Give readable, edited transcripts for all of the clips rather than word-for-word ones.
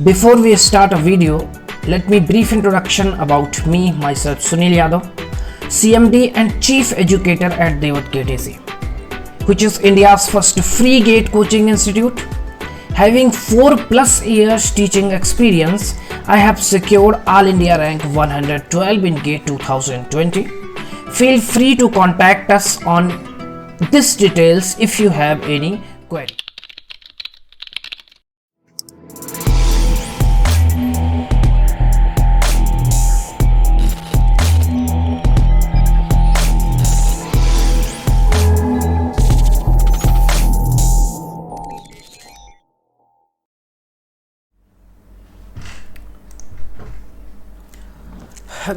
Before we start a video, let me brief introduction about me, myself Sunil Yadav, CMD and Chief Educator at Devat Gate AC, which is India's first free gate coaching institute. Having 4+ years teaching experience, I have secured All India rank 112 in GATE 2020. Feel free to contact us on these details if you have any query.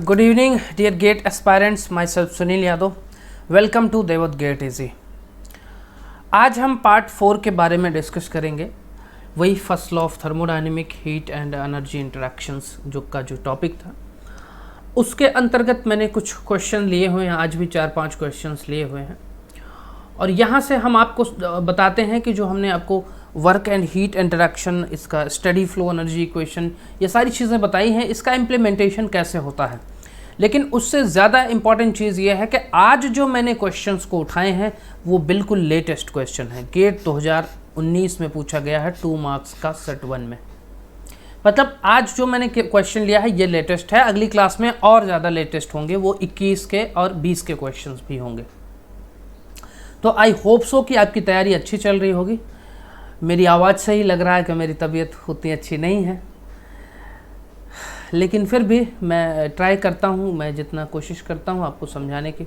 Good evening, dear GATE aspirants. Myself Sunil Yadav. Welcome to देवत gate easy. आज हम part 4 के बारे में discuss करेंगे. वही first law of thermodynamic heat and energy interactions जो topic था, उसके अंतर्गत मैंने कुछ क्वेश्चन लिए हुए हैं. आज भी 4-5 क्वेश्चंस लिए हुए हैं और यहाँ से हम आपको बताते हैं कि जो हमने आपको वर्क एंड हीट इंटरेक्शन, इसका स्टडी फ्लो एनर्जी इक्वेशन, ये सारी चीज़ें बताई हैं, इसका इम्प्लीमेंटेशन कैसे होता है. लेकिन उससे ज़्यादा इम्पॉर्टेंट चीज़ ये है कि आज जो मैंने क्वेश्चंस को उठाए हैं वो बिल्कुल लेटेस्ट क्वेश्चन है. गेट 2019 में पूछा गया है 2 मार्क्स का सेट 1 में. मतलब आज जो मैंने क्वेश्चन लिया है ये लेटेस्ट है. अगली क्लास में और ज़्यादा लेटेस्ट होंगे, वो 21 के और 20 के क्वेश्चंस भी होंगे. तो आई होप सो कि आपकी तैयारी अच्छी चल रही होगी. मेरी आवाज़ से ही लग रहा है कि मेरी तबीयत उतनी अच्छी नहीं है, लेकिन फिर भी मैं ट्राई करता हूँ, मैं जितना कोशिश करता हूँ आपको समझाने की,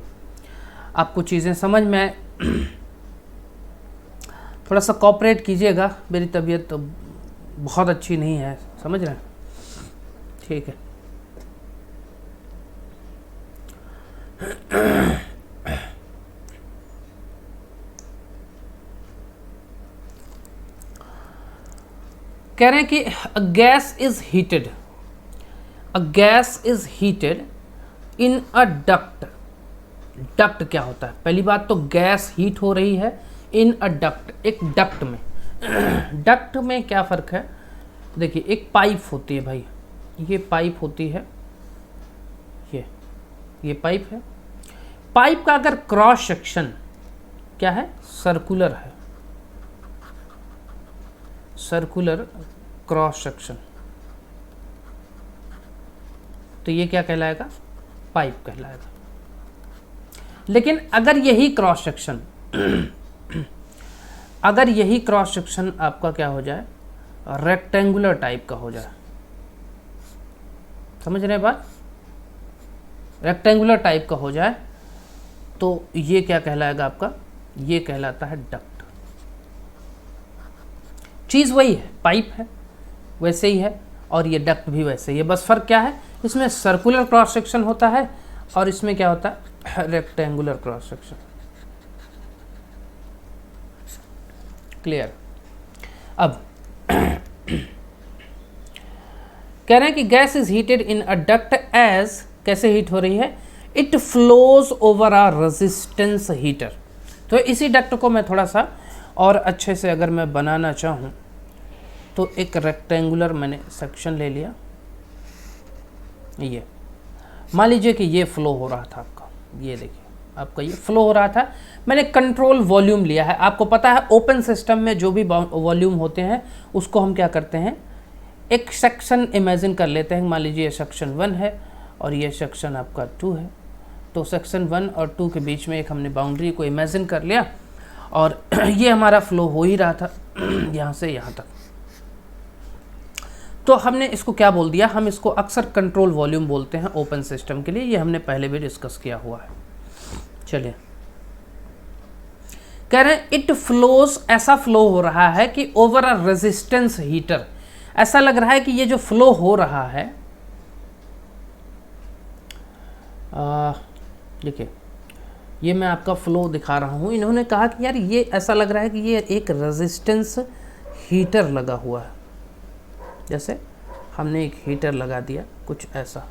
आपको चीज़ें समझ में थोड़ा सा कोऑपरेट कीजिएगा. मेरी तबीयत तो बहुत अच्छी नहीं है, समझ रहे हैं. ठीक है. कह रहे हैं कि a gas is heated in a duct. Duct क्या होता है? पहली बात तो गैस हीट हो रही है इन अ डक्ट, एक डक्ट में. डक्ट में क्या फ़र्क है? देखिए, एक पाइप होती है भाई, ये पाइप होती है, ये पाइप है. पाइप का अगर क्रॉस सेक्शन क्या है? सर्कुलर है, सर्कुलर क्रॉस सेक्शन, तो ये क्या कहलाएगा? पाइप कहलाएगा. लेकिन अगर यही क्रॉस सेक्शन आपका क्या हो जाए? रेक्टेंगुलर टाइप का हो जाए. समझ रहे हैं बात? रेक्टेंगुलर टाइप का हो जाए तो ये क्या कहलाएगा आपका? ये कहलाता है डक्ट. चीज़ वही है, पाइप है वैसे ही है और ये डक्ट भी वैसे ही है. बस फ़र्क क्या है? इसमें सर्कुलर क्रॉस सेक्शन होता है और इसमें क्या होता है? Rectangular cross section. क्लियर? अब कह रहे हैं कि gas is heated in a duct as, कैसे हीट हो रही है? It flows over a resistance heater. तो इसी डक्ट को मैं थोड़ा सा और अच्छे से अगर मैं बनाना चाहूँ तो एक रेक्टेंगुलर मैंने सेक्शन ले लिया. ये मान लीजिए कि ये फ्लो हो रहा था आपका, ये देखिए आपका ये फ्लो हो रहा था. मैंने कंट्रोल वॉल्यूम लिया है. आपको पता है ओपन सिस्टम में जो भी वॉल्यूम होते हैं उसको हम क्या करते हैं? एक सेक्शन इमेजिन कर लेते हैं. मान लीजिए ये सेक्शन 1 है और ये सेक्शन आपका 2 है. तो सेक्शन 1 और 2 के बीच में एक हमने बाउंड्री को इमेजिन कर लिया और ये हमारा फ्लो हो ही रहा था यहाँ से यहाँ तक. तो हमने इसको क्या बोल दिया? हम इसको अक्सर कंट्रोल वॉल्यूम बोलते हैं ओपन सिस्टम के लिए. ये हमने पहले भी डिस्कस किया हुआ है. चलिए, कह रहे हैं इट फ्लोज, ऐसा फ्लो हो रहा है कि ओवर अ रेजिस्टेंस हीटर. ऐसा लग रहा है कि ये जो फ्लो हो रहा है, देखिए ये मैं आपका फ्लो दिखा रहा हूँ. इन्होंने कहा कि यार ये ऐसा लग रहा है कि ये एक रेजिस्टेंस हीटर लगा हुआ है. जैसे हमने एक हीटर लगा दिया, कुछ ऐसा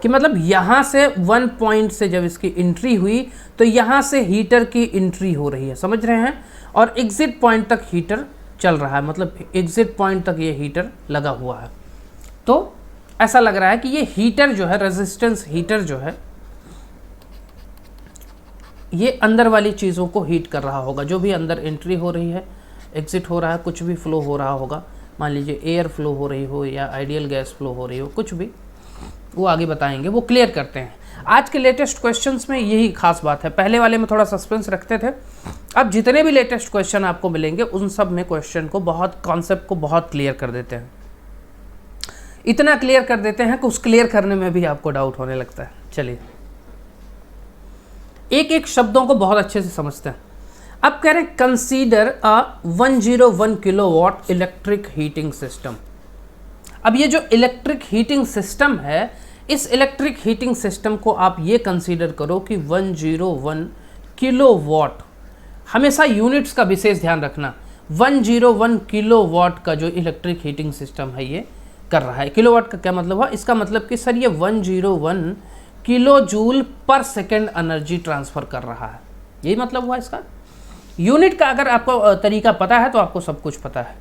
कि मतलब यहाँ से 1 पॉइंट से जब इसकी एंट्री हुई तो यहाँ से हीटर की एंट्री हो रही है. समझ रहे हैं? और एग्जिट पॉइंट तक हीटर चल रहा है, मतलब एग्जिट पॉइंट तक ये हीटर लगा हुआ है। तो ऐसा लग रहा है कि ये हीटर जो है, रेजिस्टेंस हीटर जो है, ये अंदर वाली चीज़ों को हीट कर रहा होगा। जो भी अंदर एंट्री हो रही है, एग्जिट हो रहा है, कुछ भी फ्लो हो रहा होगा, मान लीजिए एयर फ्लो हो रही हो या आइडियल गैस फ्लो हो रही हो, कुछ भी, वो आगे बताएंगे, वो क्लियर करते हैं। आज के लेटेस्ट क्वेश्चंस में यही खास बात है। पहले वाले में थोड़ा सस्पेंस रखते थे, अब जितने भी लेटेस्ट क्वेश्चन आपको मिलेंगे उन सब में क्वेश्चन को बहुत, कॉन्सेप्ट को बहुत क्लियर कर देते हैं। इतना क्लियर कर देते हैं कि उस क्लियर करने में भी आपको डाउट होने लगता है। चलिए एक एक शब्दों को बहुत अच्छे से समझते हैं। अब कह रहे हैं consider a 101 kilowatt electric heating system. अब ये जो इलेक्ट्रिक हीटिंग सिस्टम है, इस इलेक्ट्रिक हीटिंग सिस्टम को आप ये कंसीडर करो कि 101 किलोवाट, हमेशा यूनिट्स का विशेष ध्यान रखना। 101 किलोवाट का जो इलेक्ट्रिक हीटिंग सिस्टम है ये कर रहा है। किलोवाट का क्या मतलब हुआ? इसका मतलब कि सर ये 101 kilo joule per second energy transfer कर रहा है, यही मतलब हुआ इसका। यूनिट का अगर आपको तरीका पता है तो आपको सब कुछ पता है।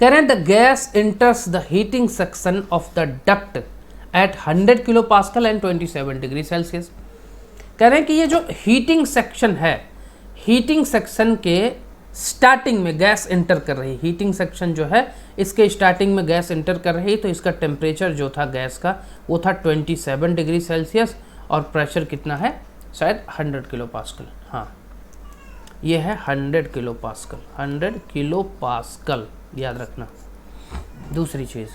कह रहे हैं the gas enters the heating section of the duct at 100 kilo pascal and 27 degree Celsius. कह रहे हैं कि ये जो हीटिंग सेक्शन है, हीटिंग सेक्शन के स्टार्टिंग में गैस इंटर कर रही, हीटिंग सेक्शन जो है इसके स्टार्टिंग में गैस इंटर कर रही, तो इसका टेम्परेचर जो था गैस का वो था 27 डिग्री सेल्सियस और प्रेशर कितना है? शायद 100 किलो पास्कल। हाँ, ये है 100 किलो पास्कल, 100 किलो पास्कल, याद रखना। दूसरी चीज़,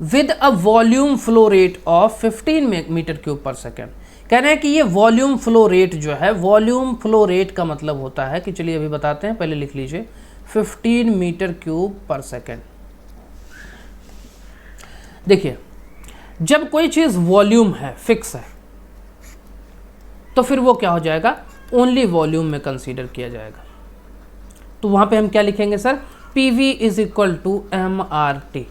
with a volume flow rate of 15 metre cube per second. कह रहे हैं कि ये वॉल्यूम फ्लो रेट जो है, वॉल्यूम फ्लो रेट का मतलब होता है कि, चलिए अभी बताते हैं, पहले लिख लीजिए, 15 मीटर क्यूब पर सेकेंड। देखिए जब कोई चीज़ वॉल्यूम है, फिक्स है, तो फिर वो क्या हो जाएगा? ओनली वॉल्यूम में कंसीडर किया जाएगा। तो वहाँ पे हम क्या लिखेंगे sir? PV is equal to MRT।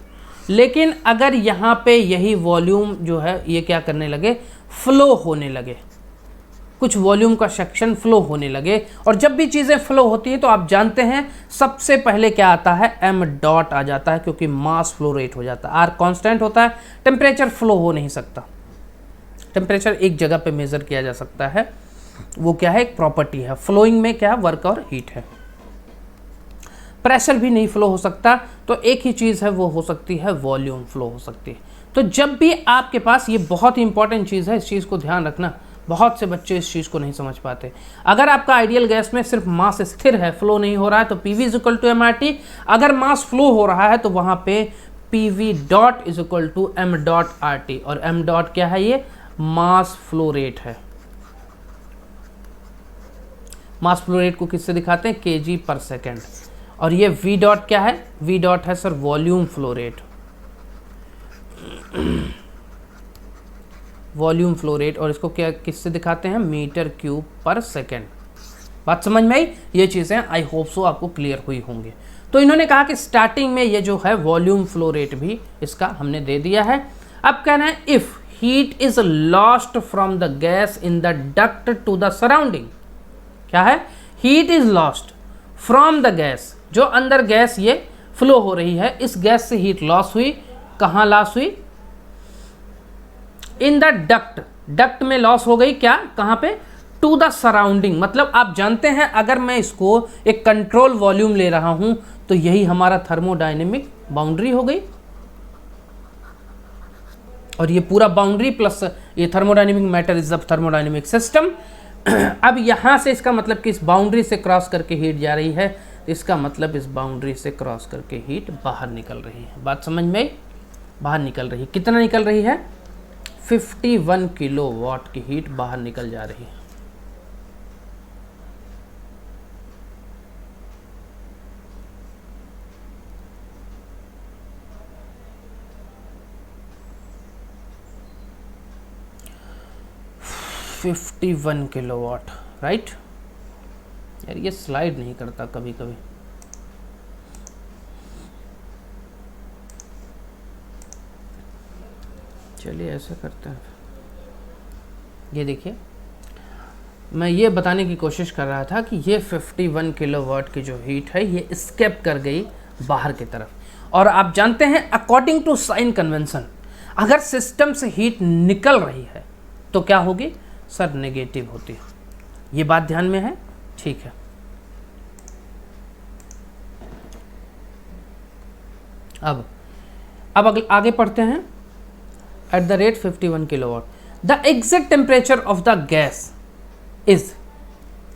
लेकिन अगर यहाँ पे यही वॉल्यूम जो है ये क्या करने लगे? फ्लो होने लगे, कुछ वॉल्यूम का सेक्शन फ्लो होने लगे, और जब भी चीज़ें फ्लो होती हैं तो आप जानते हैं सबसे पहले क्या आता है? m डॉट आ जाता है, क्योंकि मास फ्लो रेट हो जाता है। R कांस्टेंट होता है, टेम्परेचर फ्लो हो नहीं सकता। टेम्परेचर एक जगह पे मेज़र किया जा सकता है, वो क्या है? एक प्रॉपर्टी है। फ्लोइंग में क्या? वर्क और हीट है। प्रेशर भी नहीं फ्लो हो सकता, तो एक ही चीज़ है, वो हो सकती है वॉल्यूम फ्लो हो सकती है। तो जब भी आपके पास, ये बहुत ही इंपॉर्टेंट चीज़ है, इस चीज़ को ध्यान रखना, बहुत से बच्चे इस चीज़ को नहीं समझ पाते। अगर आपका आइडियल गैस में सिर्फ मास स्थिर है, फ्लो नहीं हो रहा है, तो PV is equal to MRT। अगर मास फ्लो हो रहा है तो वहाँ पे PV dot is equal to M dot RT, और M डॉट क्या है? ये मास फ्लो रेट है। मास फ्लो रेट को किससे दिखाते हैं? kg पर सेकेंड। और ये V डॉट क्या है? V डॉट है sir volume flow rate, volume flow rate, और इसको क्या, किससे दिखाते हैं? Metre cube per second. बात समझ में आई? ये चीज़ें आई होप सो आपको क्लियर हुई होंगी। तो इन्होंने कहा कि स्टार्टिंग में ये जो है वॉल्यूम फ्लो रेट भी इसका हमने दे दिया है। अब कहना है if heat is lost from the gas in the duct to the surrounding. क्या है? Heat is lost from the gas, जो अंदर गैस ये फ्लो हो रही है, इस गैस से हीट लॉस हुई। कहाँ लॉस हुई? इन द डक्ट, डक्ट में लॉस हो गई। क्या? कहाँ पे? To the surrounding. मतलब आप जानते हैं अगर मैं इसको एक कंट्रोल वॉल्यूम ले रहा हूं तो यही हमारा थर्मोडायनेमिक बाउंड्री हो गई, और ये पूरा बाउंड्री प्लस ये thermodynamic matter is the thermodynamic system. अब यहां से इसका मतलब कि इस बाउंड्री से क्रॉस करके हीट जा रही है, तो इसका मतलब इस बाउंड्री से क्रॉस करके हीट बाहर निकल रही है। बात समझ में आई? बाहर निकल रही है। कितना निकल रही है? 51 किलोवाट की हीट बाहर निकल जा रही है। $51 किलोवाट, राइट? यार ये स्लाइड नहीं करता कभी कभी। चलिए ऐसा करते हैं, ये देखिए मैं ये बताने की कोशिश कर रहा था कि ये 51 किलोवाट की जो हीट है ये स्केप कर गई बाहर की तरफ, और आप जानते हैं अकॉर्डिंग टू साइन कन्वेंशन अगर सिस्टम से हीट निकल रही है तो क्या होगी सर, नेगेटिव होती है। ये बात ध्यान में है, ठीक है। अब आगे पढ़ते हैं। At the rate 51 kilowatt the exact temperature of the gas is,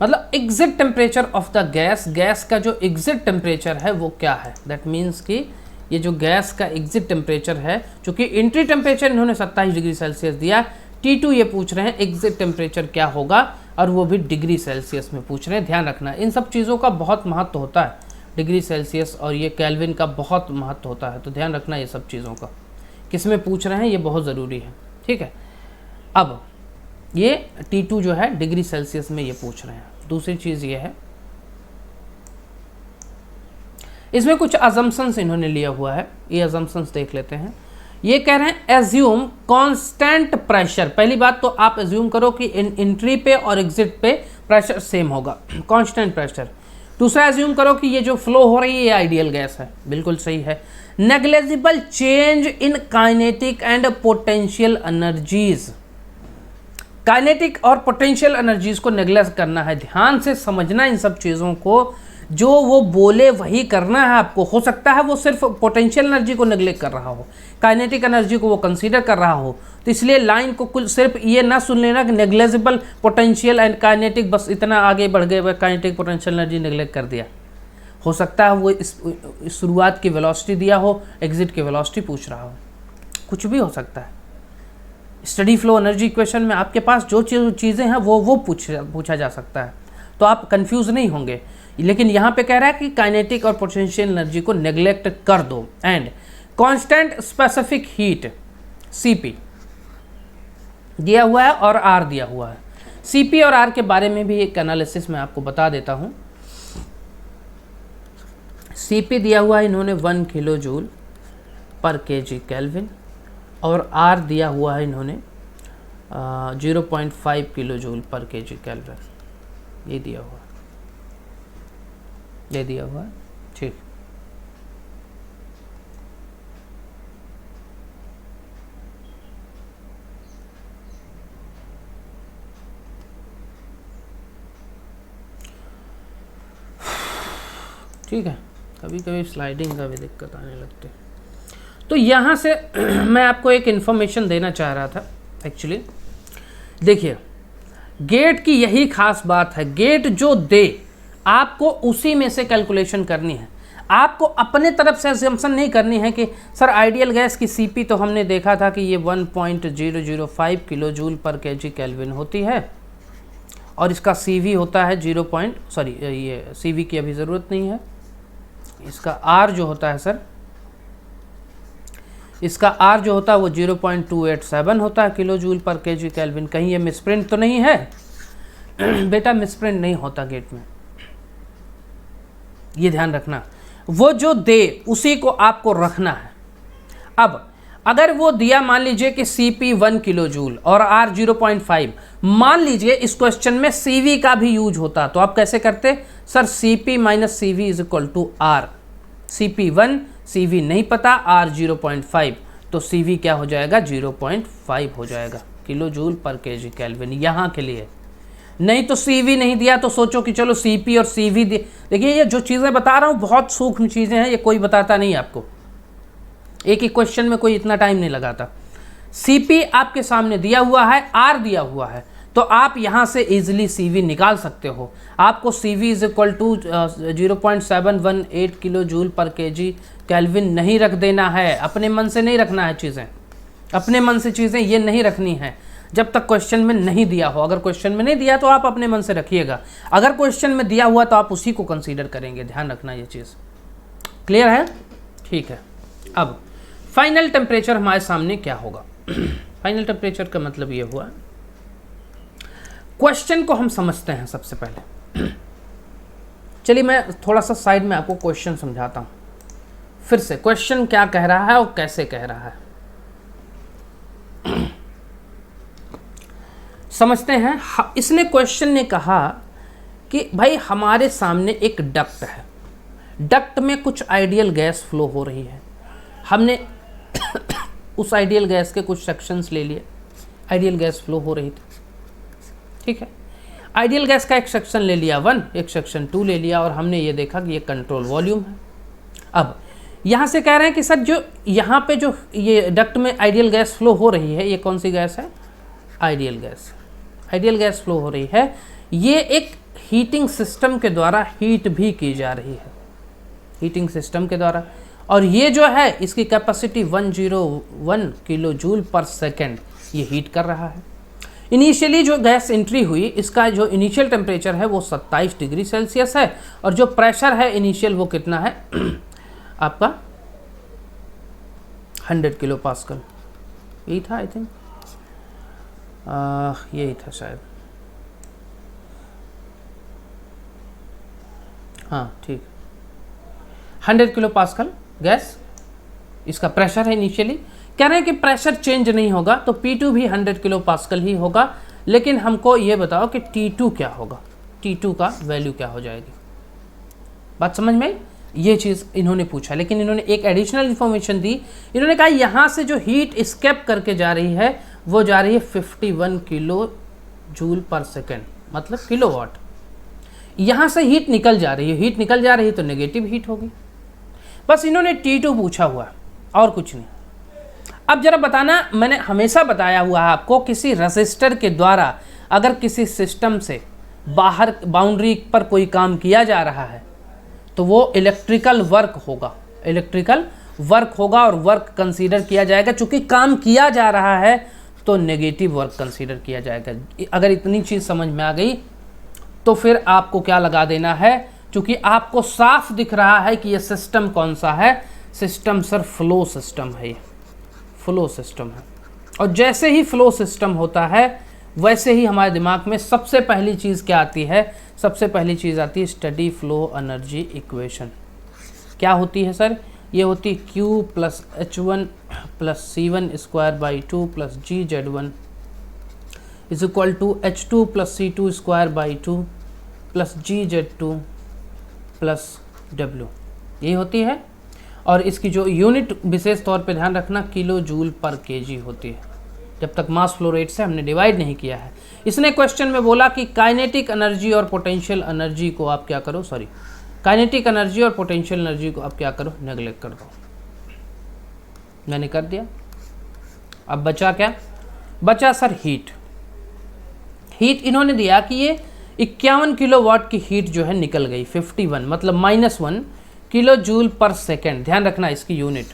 मतलब exit temperature of the gas का जो एग्जिट टेम्परेचर है वो क्या है। दैट मीन्स कि ये जो गैस का एग्जिट टेम्परेचर है, चूंकि एंट्री टेम्परेचर इन्होंने 27 डिग्री सेल्सियस दिया, T2 ये पूछ रहे हैं एग्जिट टेम्परेचर क्या होगा, और वो भी डिग्री सेल्सियस में पूछ रहे हैं। ध्यान रखना इन सब चीज़ों का बहुत महत्व होता है, डिग्री सेल्सियस और ये केल्विन का बहुत महत्व होता है, तो ध्यान रखना ये सब चीज़ों का, किस में पूछ रहे हैं ये बहुत ज़रूरी है, ठीक है। अब ये T2 जो है डिग्री सेल्सियस में ये पूछ रहे हैं। दूसरी चीज़ ये है, इसमें कुछ अजम्पशंस इन्होंने लिया हुआ है, ये अजम्पशंस देख लेते हैं। ये कह रहे हैं एज्यूम कांस्टेंट प्रेशर। पहली बात तो आप एज्यूम करो कि एंट्री पे और एग्जिट पे प्रेशर सेम होगा, कांस्टेंट प्रेशर। दूसरा एज्यूम करो कि ये जो फ्लो हो रही है ये आइडियल गैस है, बिल्कुल सही है। Negligible change in kinetic and potential energies, kinetic और पोटेंशियल एनर्जीज को नेग्लेक्ट करना है। ध्यान से समझना इन सब चीज़ों को, जो वो बोले वही करना है आपको। हो सकता है वो सिर्फ पोटेंशियल एनर्जी को नेग्लेक्ट कर रहा हो, काइनेटिक एनर्जी को वो कंसीडर कर रहा हो, तो इसलिए लाइन को कुल सिर्फ ये ना सुन लेना कि नेग्लेजिबल पोटेंशियल एंड काइनेटिक, बस इतना आगे बढ़ गए वह काइनेटिक पोटेंशियल एनर्जी नेग्लेक्ट कर दिया। हो सकता है वो इस शुरुआत की वेलोसिटी दिया हो, एग्जिट की वेलोसिटी पूछ रहा हो, कुछ भी हो सकता है। स्टडी फ्लो एनर्जी इक्वेशन में आपके पास जो चीज़ें हैं वो पूछा जा सकता है, तो आप कंफ्यूज नहीं होंगे। लेकिन यहाँ पे कह रहा है कि काइनेटिक और पोटेंशियल एनर्जी को नेग्लेक्ट कर दो। And constant specific heat Cp दिया हुआ है और R दिया हुआ है। Cp और R के बारे में भी एक एनालिसिस मैं आपको बता देता हूँ। Cp दिया हुआ है इन्होंने 1 kilo joule per kg kelvin, और R दिया हुआ है इन्होंने 0.5 kilo joule per kg kelvin. ये दिया हुआ है, ठीक। ठीक है, कभी कभी स्लाइडिंग का भी दिक्कत आने लगती है। तो यहाँ से मैं आपको एक इन्फॉर्मेशन देना चाह रहा था एक्चुअली। देखिए, गेट की यही खास बात है, गेट जो दे आपको उसी में से कैलकुलेशन करनी है। आपको अपने तरफ से अजम्पशन नहीं करनी है कि सर आइडियल गैस की Cp तो हमने देखा था कि ये 1.005 kilo joule per kg kelvin होती है, और इसका Cv होता है ये Cv की अभी ज़रूरत नहीं है। इसका R जो होता है सर, इसका R जो होता है वो 0.287 होता है kilo joule per kg kelvin. कहीं ये मिसप्रिंट तो नहीं है बेटा? मिसप्रिंट नहीं होता गेट में, ये ध्यान रखना। वो जो दे उसी को आपको रखना है। अब अगर वो दिया मान लीजिए कि Cp 1 किलो जूल और R 0.5, मान लीजिए इस क्वेश्चन में Cv का भी यूज होता, तो आप कैसे करते sir? Cp minus Cv is equal to R। Cp 1, Cv नहीं पता, R 0.5, तो Cv क्या हो जाएगा? 0.5 हो जाएगा kilo joule per kg kelvin यहाँ के लिए। नहीं तो Cv नहीं दिया तो सोचो कि चलो Cp और Cv देखिए, ये जो चीज़ें बता रहा हूँ बहुत सूक्ष्म चीज़ें हैं, ये कोई बताता नहीं आपको, एक ही क्वेश्चन में कोई इतना टाइम नहीं लगाता। Cp आपके सामने दिया हुआ है, R दिया हुआ है, तो आप यहाँ से इजीली Cv निकाल सकते हो। आपको Cv is equal to 0.718 kilo joule per kg kelvin नहीं रख देना है, अपने मन से नहीं रखना है चीज़ें, अपने मन से चीज़ें ये नहीं रखनी है जब तक क्वेश्चन में नहीं दिया हो। अगर क्वेश्चन में नहीं दिया तो आप अपने मन से रखिएगा, अगर क्वेश्चन में दिया हुआ तो आप उसी को कंसीडर करेंगे। ध्यान रखना ये चीज़, क्लियर है? ठीक है। अब फाइनल टेम्परेचर हमारे सामने क्या होगा? फाइनल टेम्परेचर का मतलब ये हुआ, क्वेश्चन को हम समझते हैं सबसे पहले। चलिए मैं थोड़ा सा साइड में आपको क्वेश्चन समझाता हूँ फिर से, क्वेश्चन क्या कह रहा है और कैसे कह रहा है। समझते हैं। इसने क्वेश्चन ने कहा कि भाई हमारे सामने एक डक्ट है, डक्ट में कुछ आइडियल गैस फ्लो हो रही है, हमने उस आइडियल गैस के कुछ सेक्शंस ले लिए, आइडियल गैस फ्लो हो रही थी, ठीक है। आइडियल गैस का एक सेक्शन ले लिया 1, एक सेक्शन 2 ले लिया, और हमने ये देखा कि ये कंट्रोल वॉल्यूम है। अब यहाँ से कह रहे हैं कि सर जो यहाँ पे जो ये डक्ट में आइडियल गैस फ्लो हो रही है, ये कौन सी गैस है? Ideal gas. Ideal gas flow हो रही है, ये एक हीटिंग सिस्टम के द्वारा हीट भी की जा रही है, हीटिंग सिस्टम के द्वारा, और ये जो है इसकी capacity 101 kilo joule per second ये हीट कर रहा है। इनिशियली जो गैस एंट्री हुई, इसका जो इनिशियल टेम्परेचर है वो 27 डिग्री सेल्सियस है, और जो प्रेशर है इनिशियल वो कितना है आपका 100 किलो पास्कल, यही था आई थिंक, यही था शायद, हाँ ठीक, 100 किलो पास्कल गैस इसका प्रेशर है इनिशियली। कह रहे हैं कि प्रेशर चेंज नहीं होगा, तो P2 भी 100 किलो पास्कल ही होगा, लेकिन हमको ये बताओ कि T2 क्या होगा, T2 का वैल्यू क्या हो जाएगी। बात समझ में आई? ये चीज़ इन्होंने पूछा, लेकिन इन्होंने एक एडिशनल इन्फॉर्मेशन दी। इन्होंने कहा यहाँ से जो हीट स्केप करके जा रही है वो जा रही है 51 किलो जूल पर सेकेंड, मतलब किलोवाट। यहाँ से हीट निकल जा रही है, हीट निकल जा रही है तो नेगेटिव हीट होगी। बस इन्होंने T2 पूछा हुआ और कुछ नहीं। अब जरा बताना, मैंने हमेशा बताया हुआ है आपको, किसी रेसिस्टर के द्वारा अगर किसी सिस्टम से बाहर बाउंड्री पर कोई काम किया जा रहा है तो वो इलेक्ट्रिकल वर्क होगा, इलेक्ट्रिकल वर्क होगा, और वर्क कंसीडर किया जाएगा। चूंकि काम किया जा रहा है तो नेगेटिव वर्क कंसीडर किया जाएगा। अगर इतनी चीज़ समझ में आ गई तो फिर आपको क्या लगा देना है, चूंकि आपको साफ दिख रहा है कि ये सिस्टम कौन सा है, सिस्टम सर फ्लो सिस्टम है, ये फ्लो सिस्टम है। और जैसे ही फ्लो सिस्टम होता है वैसे ही हमारे दिमाग में सबसे पहली चीज़ क्या आती है, सबसे पहली चीज़ आती है स्टडी फ्लो एनर्जी इक्वेशन। क्या होती है सर? ये होती Q plus H1 plus C1 square by 2 plus GZ1 is equal to H2 plus C2 square by 2 plus GZ2 plus W, यही होती है। और इसकी जो यूनिट विशेष तौर पे ध्यान रखना किलो जूल पर केजी होती है, जब तक मास फ्लो रेट से हमने डिवाइड नहीं किया है। इसने क्वेश्चन में बोला कि काइनेटिक एनर्जी और पोटेंशियल एनर्जी को आप क्या करो, सॉरी काइनेटिक एनर्जी और पोटेंशियल एनर्जी को आप क्या करो, नेगलेक्ट कर दो। मैंने कर दिया। अब बचा क्या? बचा सर हीट। हीट इन्होंने दिया कि ये 51 किलोवाट की हीट जो है निकल गई, 51 मतलब -1 किलो जूल पर सेकेंड। ध्यान रखना इसकी यूनिट,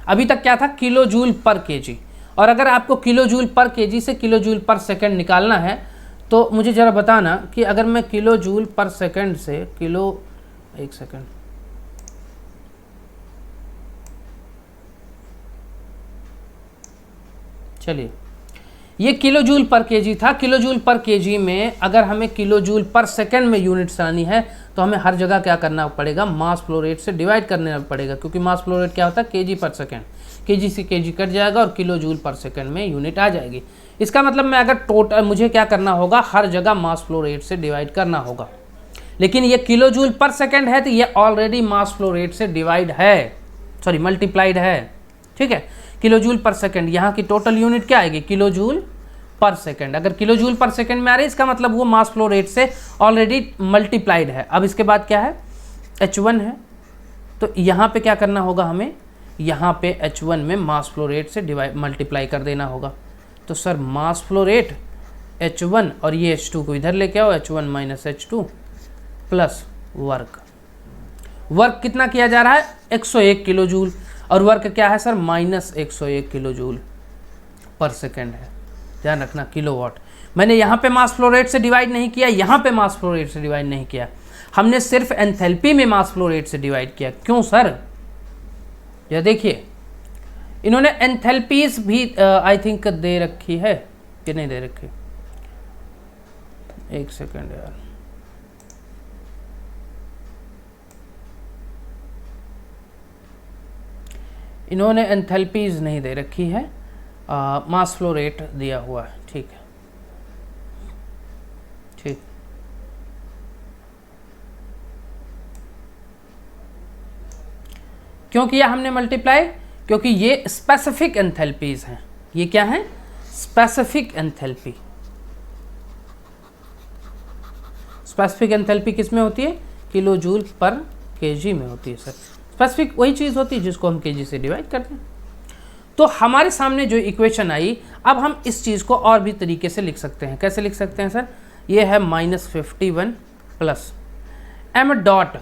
अभी तक क्या था, किलो जूल पर केजी। और अगर आपको किलो जूल पर केजी से किलो जूल पर सेकेंड निकालना है तो मुझे ज़रा बताना कि अगर मैं किलो जूल पर सेकेंड से किलो, एक सेकेंड, चलिए ये किलो जूल पर केजी था। किलो जूल पर केजी में अगर हमें किलो जूल पर सेकेंड में यूनिट्स आनी है तो हमें हर जगह क्या करना पड़ेगा, मास फ्लो रेट से डिवाइड करना पड़ेगा, क्योंकि मास फ्लो रेट क्या होता है, केजी पर सेकेंड। केजी से केजी कट जाएगा और किलो जूल पर सेकेंड में यूनिट आ जाएगी। इसका मतलब मैं अगर टोटल मुझे क्या करना होगा, हर जगह मास फ्लो रेट से डिवाइड करना होगा। लेकिन ये किलो जूल पर सेकेंड है तो ये ऑलरेडी मास फ्लो रेट से डिवाइड है, सॉरी मल्टीप्लाइड है, ठीक है। किलो जूल पर सेकेंड, यहाँ की टोटल यूनिट क्या आएगी, किलो जूल पर सेकेंड। अगर किलो जूल पर सेकेंड में आ रही है इसका मतलब वो मास फ्लो रेट से ऑलरेडी मल्टीप्लाइड है। अब इसके बाद क्या है, H1 है, तो यहाँ पे क्या करना होगा हमें, यहाँ पे H1 में मास फ्लो रेट से डिवाइड मल्टीप्लाई कर देना होगा। तो sir mass flow rate H1 और ये H2 को इधर लेके आओ, H1 minus H2 plus work. Work कितना किया जा रहा है, 101 किलो जूल, और वर्क क्या है sir, minus 101 kilo joule per second है। ध्यान रखना किलोवाट। मैंने यहाँ पे मास फ्लो रेट से डिवाइड नहीं किया, यहाँ पे मास फ्लो रेट से डिवाइड नहीं किया, हमने सिर्फ एंथैल्पी में मास फ्लो रेट से डिवाइड किया। क्यों सर, यह देखिए इन्होंने एंथैल्पीज भी आई थिंक दे रखी है कि नहीं दे रखी, एक सेकेंड यार, इन्होंने एंथैल्पीज नहीं दे रखी है, मास फ्लो रेट दिया हुआ है, ठीक है। क्यों किया हमने मल्टीप्लाई? क्योंकि ये स्पेसिफिक एंथैल्पीज हैं। ये क्या है? Specific enthalpy. स्पेसिफिक एंथैल्पी किस में होती है? किलो जूल पर केजी में होती है सर। स्पेसिफिक वही चीज़ होती है जिसको हम केजी से डिवाइड करते हैं। तो हमारे सामने जो इक्वेशन आई, अब हम इस चीज़ को और भी तरीके से लिख सकते हैं। कैसे लिख सकते हैं सर? ये है -51 plus m dot,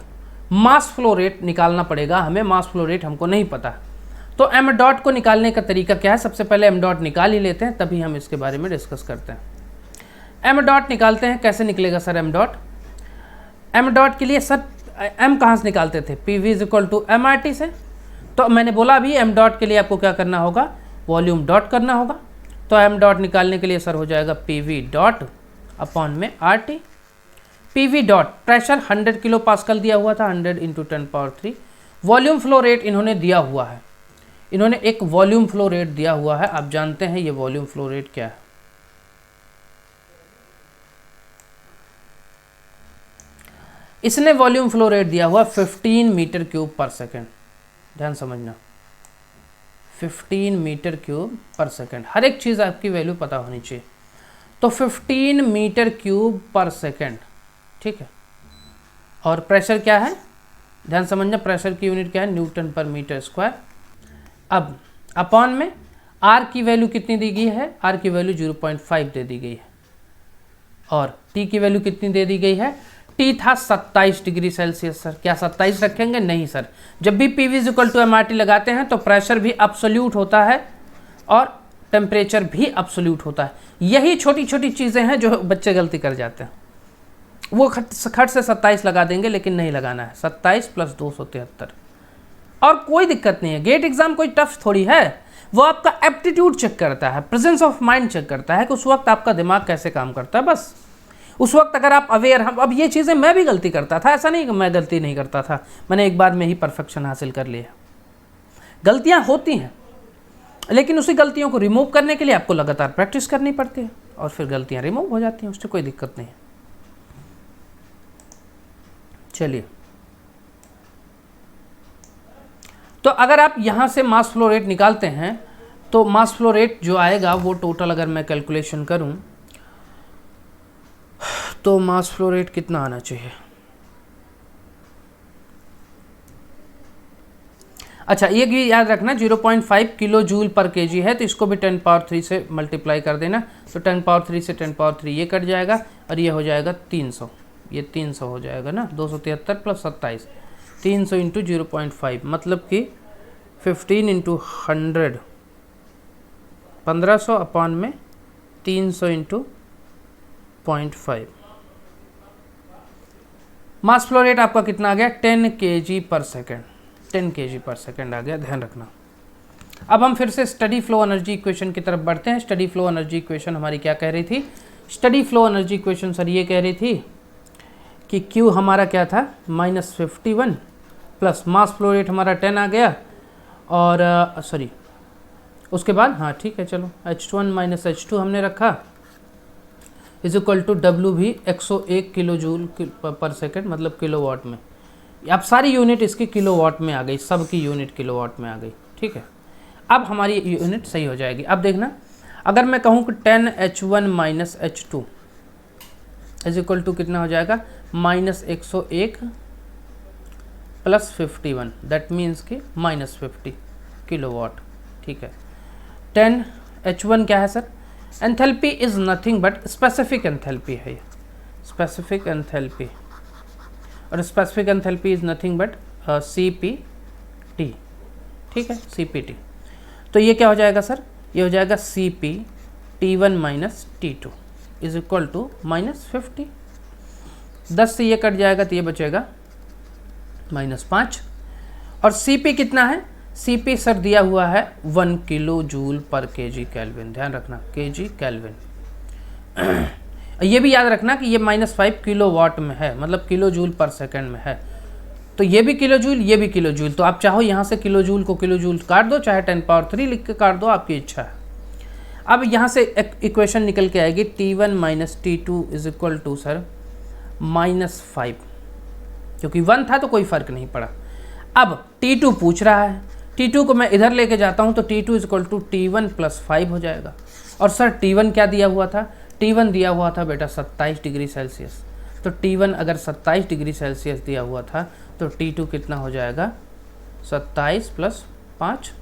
mass flow rate निकालना पड़ेगा हमें, मास फ्लो रेट हमको नहीं पता। तो m डॉट को निकालने का तरीका क्या है? सबसे पहले m डॉट निकाल ही लेते हैं, तभी हम इसके बारे में डिस्कस करते हैं। m डॉट निकालते हैं, कैसे निकलेगा sir m dot? m dot के लिए सर m कहाँ से निकालते थे? PV = MRT से। तो मैंने बोला अभी m डॉट के लिए आपको क्या करना होगा? वॉल्यूम डॉट करना होगा। तो m डॉट निकालने के लिए सर हो जाएगा PV डॉट अपॉन में RT। PV dot pressure 100 kilo pascal दिया हुआ था, 100 × 10⁻3। वॉल्यूम फ्लो रेट इन्होंने दिया हुआ है, इन्होंने एक वॉल्यूम फ्लो रेट दिया हुआ है। आप जानते हैं ये वॉल्यूम फ्लो रेट क्या है? इसने वॉल्यूम फ्लो रेट दिया हुआ 15 मीटर क्यूब पर सेकेंड। ध्यान समझना, 15 मीटर क्यूब पर सेकेंड। हर एक चीज़ आपकी वैल्यू पता होनी चाहिए। तो 15 मीटर क्यूब पर सेकेंड, ठीक है। और प्रेशर क्या है? ध्यान समझना, प्रेशर की यूनिट क्या है? न्यूटन पर मीटर स्क्वायर। अब अपॉन में आर की वैल्यू कितनी दी गई है? आर की वैल्यू 0.5 दे दी गई है। और टी की वैल्यू कितनी दे दी गई है? टी था 27 डिग्री सेल्सियस सर। क्या 27 रखेंगे? नहीं सर। जब भी PV = MRT लगाते हैं तो प्रेशर भी एब्सोल्यूट होता है और टेम्परेचर भी एब्सोल्यूट होता है। यही छोटी छोटी चीज़ें हैं जो बच्चे गलती कर जाते हैं। वो खट से 27 लगा देंगे, लेकिन नहीं लगाना है। 27 + 273 और कोई दिक्कत नहीं है। गेट एग्जाम कोई टफ थोड़ी है, वो आपका एप्टीट्यूड चेक करता है, प्रेजेंस ऑफ माइंड चेक करता है कि उस वक्त आपका दिमाग कैसे काम करता है। बस उस वक्त अगर आप अवेयर, हम अब ये चीज़ें मैं भी गलती करता था, ऐसा नहीं कि मैं गलती नहीं करता था। मैंने एक बार में ही परफेक्शन हासिल कर लिया। गलतियाँ होती हैं, लेकिन उसी गलतियों को रिमूव करने के लिए आपको लगातार प्रैक्टिस करनी पड़ती है और फिर गलतियाँ रिमूव हो जाती हैं, उससे कोई दिक्कत नहीं है। चलिए, तो अगर आप यहाँ से मास फ्लो रेट निकालते हैं तो मास फ्लो रेट जो आएगा वो टोटल, अगर मैं कैलकुलेशन करूँ तो मास फ्लो रेट कितना आना चाहिए? अच्छा, ये भी याद रखना 0.5 किलो जूल पर केजी है, तो इसको भी 10⁻3 से मल्टीप्लाई कर देना। तो 10⁻3 से 10⁻3 ये कट जाएगा और ये हो जाएगा 300। ये 300 हो जाएगा ना, 273 + 27, 300 × 0.5, मतलब कि 15 × 100, 1500 अपॉन में 300 × 0.5। मास फ्लो रेट आपका कितना आ गया? 10 kg पर सेकेंड। 10 kg पर सेकेंड आ गया, ध्यान रखना। अब हम फिर से स्टडी फ्लो एनर्जी इक्वेशन की तरफ बढ़ते हैं। स्टडी फ्लो एनर्जी इक्वेशन हमारी क्या कह रही थी? Study flow energy equation sir ये कह रही थी कि Q हमारा क्या था? -51 प्लस मास फ्लो रेट हमारा 10 आ गया, और सॉरी उसके बाद, हाँ ठीक है चलो, H1 - H2 हमने रखा, = W भी 101 किलो जूल पर सेकेंड, मतलब किलोवाट में। अब सारी यूनिट इसकी किलोवाट में आ गई, सब की यूनिट किलोवाट में आ गई, ठीक है। अब हमारी यूनिट सही हो जाएगी। अब देखना, अगर मैं कहूँ कि 10H1 - H2 = कितना हो जाएगा? -101 + 51, दैट मीन्स कि -50 किलोवाट, ठीक है। 10H1 क्या है sir? Enthalpy is nothing but specific enthalpy है, ये स्पेसिफिक एंथैल्पी, और specific enthalpy is nothing but CPT, ठीक है, CPT। तो ये क्या हो जाएगा सर? ये हो जाएगा CP T1 - T2 = -50। 10 से ये कट जाएगा तो ये बचेगा -5। और CP कितना है? CP सर दिया हुआ है 1 kilo joule per kg kelvin. ध्यान रखना, kg केल्विन। ये भी याद रखना कि ये -5 किलोवाट में है, मतलब किलो जूल पर सेकेंड में है। तो ये भी किलो जूल, ये भी किलो जूल। तो आप चाहो यहाँ से किलो जूल को किलो जूल काट दो, चाहे 10⁻3 लिख के काट दो, आपकी इच्छा है। अब यहाँ से एक इक्वेशन निकल के आएगी, T1 - T2 = सर -5, क्योंकि 1 था तो कोई फ़र्क नहीं पड़ा। अब T2 पूछ रहा है, T2 को मैं इधर लेके जाता हूँ तो T2 is equal to T1 + 5 हो जाएगा। और सर T1 क्या दिया हुआ था? T1 दिया हुआ था बेटा 27 डिग्री सेल्सियस। तो T1 अगर 27 डिग्री सेल्सियस दिया हुआ था तो T2 कितना हो जाएगा? 27 + 5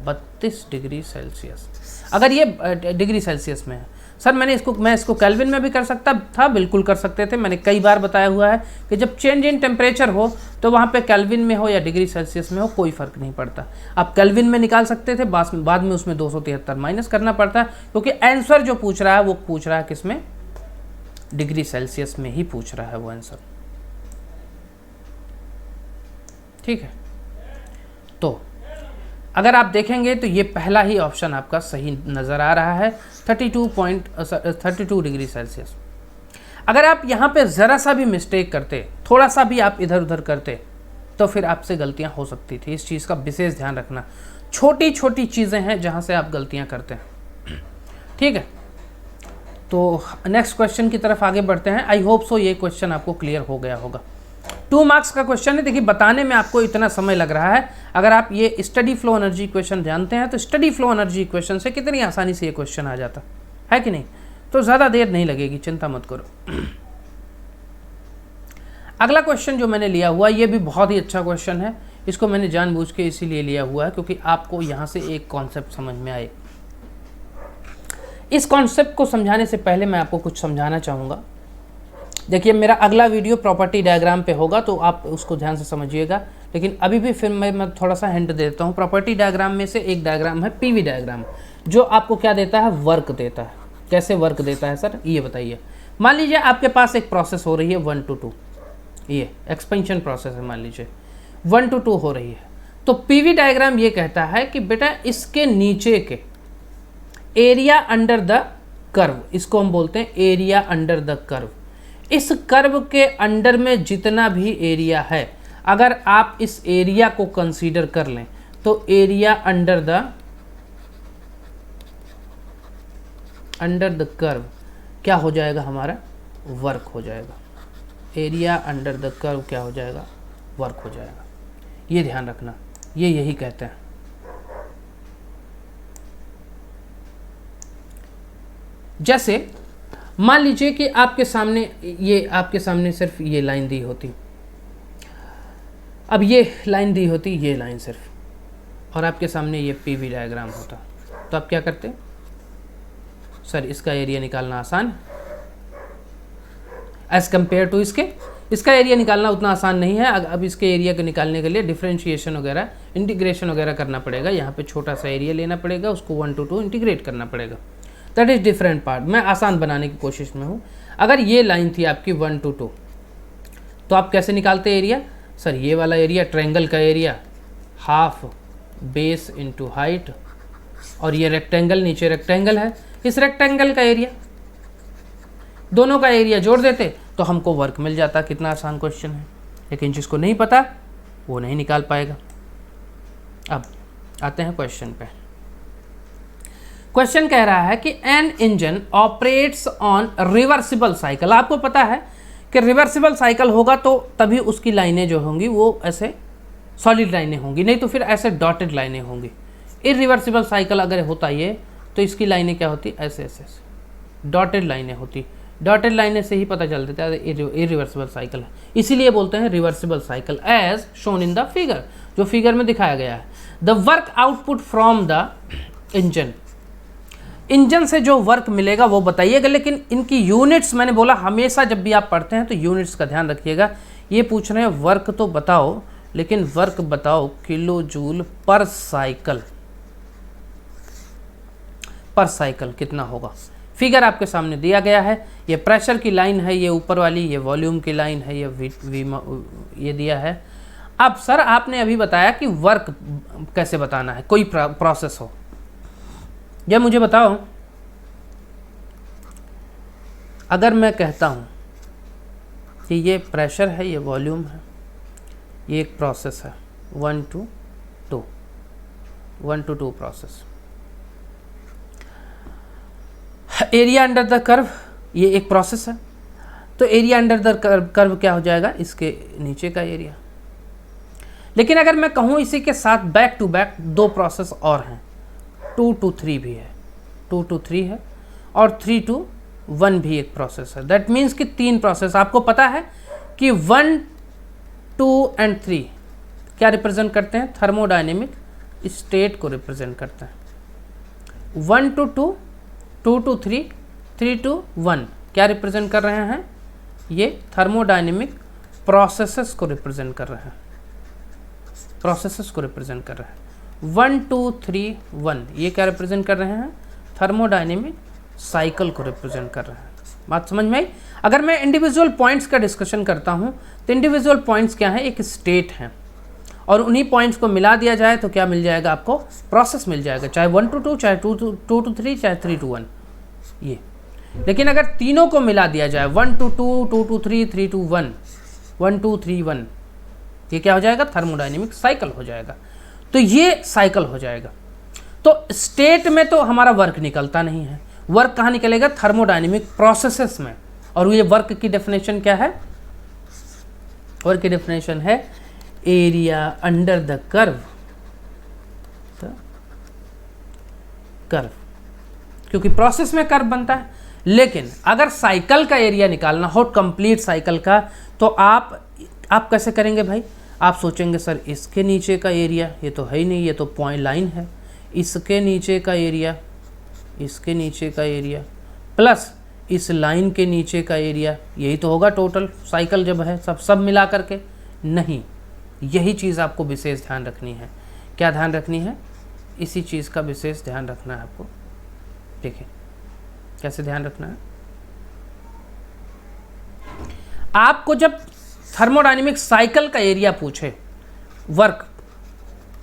32 डिग्री सेल्सियस। अगर ये डिग्री सेल्सियस में है सर, मैं इसको केल्विन में भी कर सकता था, बिल्कुल कर सकते थे। मैंने कई बार बताया हुआ है कि जब चेंज इन टेम्परेचर हो तो वहाँ पे केल्विन में हो या डिग्री सेल्सियस में हो कोई फ़र्क नहीं पड़ता। आप केल्विन में निकाल सकते थे, बाद में उसमें 273 माइनस करना पड़ता है, क्योंकि आंसर जो पूछ रहा है वो पूछ रहा है किसमें? डिग्री सेल्सियस में ही पूछ रहा है वो आंसर। ठीक है, तो अगर आप देखेंगे तो ये पहला ही ऑप्शन आपका सही नज़र आ रहा है, 32 डिग्री सेल्सियस। अगर आप यहाँ पे ज़रा सा भी मिस्टेक करते, थोड़ा सा भी आप इधर उधर करते, तो फिर आपसे गलतियाँ हो सकती थी। इस चीज़ का विशेष ध्यान रखना। छोटी छोटी चीज़ें हैं जहाँ से आप गलतियाँ करते हैं। ठीक है, तो नेक्स्ट क्वेश्चन की तरफ आगे बढ़ते हैं। आई होप सो ये क्वेश्चन आपको क्लियर हो गया होगा। 2 मार्क्स का क्वेश्चन है। देखिए, बताने में आपको इतना समय लग रहा है, अगर आप ये स्टडी फ्लो एनर्जी इक्वेशन जानते हैं तो स्टडी फ्लो एनर्जी इक्वेशन से कितनी आसानी से ये क्वेश्चन आ जाता है कि नहीं? तो ज़्यादा देर नहीं लगेगी, चिंता मत करो। अगला क्वेश्चन जो मैंने लिया हुआ, ये भी बहुत ही अच्छा क्वेश्चन है। इसको मैंने जानबूझ के इसीलिए लिया हुआ है क्योंकि आपको यहाँ से एक कॉन्सेप्ट समझ में आए। इस कॉन्सेप्ट को समझाने से पहले मैं आपको कुछ समझाना चाहूँगा। देखिए, मेरा अगला वीडियो प्रॉपर्टी डायग्राम पे होगा तो आप उसको ध्यान से समझिएगा, लेकिन अभी भी फिर मैं थोड़ा सा हिंट देता हूँ। प्रॉपर्टी डायग्राम में से एक डायग्राम है पीवी डायग्राम, जो आपको क्या देता है? वर्क देता है। कैसे वर्क देता है सर, ये बताइए। मान लीजिए आपके पास एक प्रोसेस हो रही है 1 to 2, ये एक्सपेंशन प्रोसेस है, मान लीजिए 1 to 2 हो रही है। तो पीवी डायग्राम ये कहता है कि बेटा इसके नीचे के एरिया अंडर द कर्व, इसको हम बोलते हैं एरिया अंडर द कर्व। इस कर्व के अंडर में जितना भी एरिया है, अगर आप इस एरिया को कंसीडर कर लें तो एरिया अंडर द कर्व क्या हो जाएगा? हमारा वर्क हो जाएगा। एरिया अंडर द कर्व क्या हो जाएगा? वर्क हो जाएगा। ये ध्यान रखना, ये यही कहते हैं। जैसे मान लीजिए कि आपके सामने सिर्फ ये लाइन दी होती, अब ये लाइन दी होती, ये लाइन सिर्फ, और आपके सामने ये पीवी डायग्राम होता, तो आप क्या करते? सर इसका एरिया निकालना आसान एज कंपेयर टू इसका एरिया निकालना उतना आसान नहीं है। अब इसके एरिया को निकालने के लिए डिफरेंशिएशन वगैरह, इंटीग्रेशन वगैरह करना पड़ेगा। यहाँ पे छोटा सा एरिया लेना पड़ेगा, उसको 1 to 2 इंटीग्रेट करना पड़ेगा। That is different part. मैं आसान बनाने की कोशिश में हूँ। अगर ये लाइन थी आपकी 1 to 2, तो आप कैसे निकालते एरिया? सर ये वाला एरिया, ट्रायंगल का area, half base into height, और ये रेक्टेंगल, नीचे रेक्टेंगल है, इस रेक्टेंगल का एरिया, दोनों का एरिया जोड़ देते तो हमको वर्क मिल जाता। कितना आसान क्वेश्चन है, लेकिन जिसको नहीं पता वो नहीं निकाल पाएगा। अब आते हैं क्वेश्चन पे। क्वेश्चन कह रहा है कि an engine operates on reversible cycle. आपको पता है कि रिवर्सिबल साइकिल होगा तो तभी उसकी लाइनें जो होंगी वो ऐसे सॉलिड लाइनें होंगी, नहीं तो फिर ऐसे डॉटेड लाइनें होंगी। इरिवर्सिबल साइकिल अगर होता ये तो इसकी लाइनें क्या होती? ऐसे ऐसे डॉटेड लाइनें होती। डॉटेड लाइनें से ही पता चल देता है इरिवर्सिबल साइकिल है, इसीलिए बोलते हैं reversible cycle as shown in the figure, जो फिगर में दिखाया गया है। The work output from the engine, engine से जो वर्क मिलेगा वो बताइएगा, लेकिन इनकी यूनिट्स मैंने बोला हमेशा जब भी आप पढ़ते हैं तो यूनिट्स का ध्यान रखिएगा। ये पूछ रहे हैं वर्क तो बताओ, लेकिन वर्क बताओ किलो जूल पर साइकिल, पर साइकिल कितना होगा। फिगर आपके सामने दिया गया है, ये प्रेशर की लाइन है, ये ऊपर वाली, ये वॉल्यूम की लाइन है, ये दिया है। अब सर आपने अभी बताया कि वर्क कैसे बताना है, कोई प्रोसेस हो, या मुझे बताओ अगर मैं कहता हूं कि ये प्रेशर है, ये वॉल्यूम है, ये एक प्रोसेस है 1 to 2 process. Area under the curve ये एक प्रोसेस है, तो एरिया अंडर द कर्व क्या हो जाएगा? इसके नीचे का एरिया। लेकिन अगर मैं कहूँ इसी के साथ बैक टू बैक दो प्रोसेस और हैं, 2 to 3 भी है, 2 to 3 है और 3 to 1 भी एक प्रोसेस है। दैट मीन्स कि 3 प्रोसेस। आपको पता है कि 1, 2 एंड 3 क्या रिप्रेजेंट करते हैं? थर्मोडायनेमिक स्टेट को रिप्रेजेंट करते हैं। 1 to 2, 2 to 3, 3 to 1 क्या रिप्रेजेंट कर रहे हैं? ये थर्मोडायनेमिक प्रोसेसेस को रिप्रेजेंट कर रहे हैं, प्रोसेसेस को रिप्रेजेंट कर रहे हैं। 1, 2, 3, 1 ये क्या रिप्रेजेंट कर रहे हैं? थर्मोडायनेमिक साइकिल को रिप्रेजेंट कर रहे हैं। बात समझ में आई? अगर मैं इंडिविजुअल पॉइंट्स का डिस्कशन करता हूँ तो इंडिविजुअल पॉइंट्स क्या है? एक स्टेट है, और उन्हीं पॉइंट्स को मिला दिया जाए तो क्या मिल जाएगा आपको? प्रोसेस मिल जाएगा, चाहे 1 to 2, चाहे 2 to 3, चाहे 3 to 1 ये। लेकिन अगर तीनों को मिला दिया जाए 1 to 2, 2 to 3, 3 to 1, 1 2 3 1 ये क्या हो जाएगा? थर्मोडायनेमिक साइकिल हो जाएगा। तो ये साइकिल हो जाएगा। तो स्टेट में तो हमारा वर्क निकलता नहीं है, वर्क कहाँ निकलेगा? थर्मोडायनेमिक प्रोसेसेस में। और ये वर्क की डेफिनेशन क्या है? वर्क की डेफिनेशन है एरिया अंडर द कर्व, क्योंकि प्रोसेस में कर्व बनता है। लेकिन अगर साइकिल का एरिया निकालना हो, कंप्लीट साइकिल का, तो आप कैसे करेंगे भाई? आप सोचेंगे सर इसके नीचे का एरिया, ये तो है ही नहीं, ये तो पॉइंट लाइन है, इसके नीचे का एरिया, इसके नीचे का एरिया प्लस इस लाइन के नीचे का एरिया, यही तो होगा टोटल साइकिल जब है, सब मिला करके। नहीं, यही चीज़ आपको विशेष ध्यान रखनी है। क्या ध्यान रखनी है? इसी चीज़ का विशेष ध्यान रखना है आपको। देखिए कैसे ध्यान रखना है। आपको जब थर्मोडायनेमिक साइकिल का एरिया पूछे वर्क,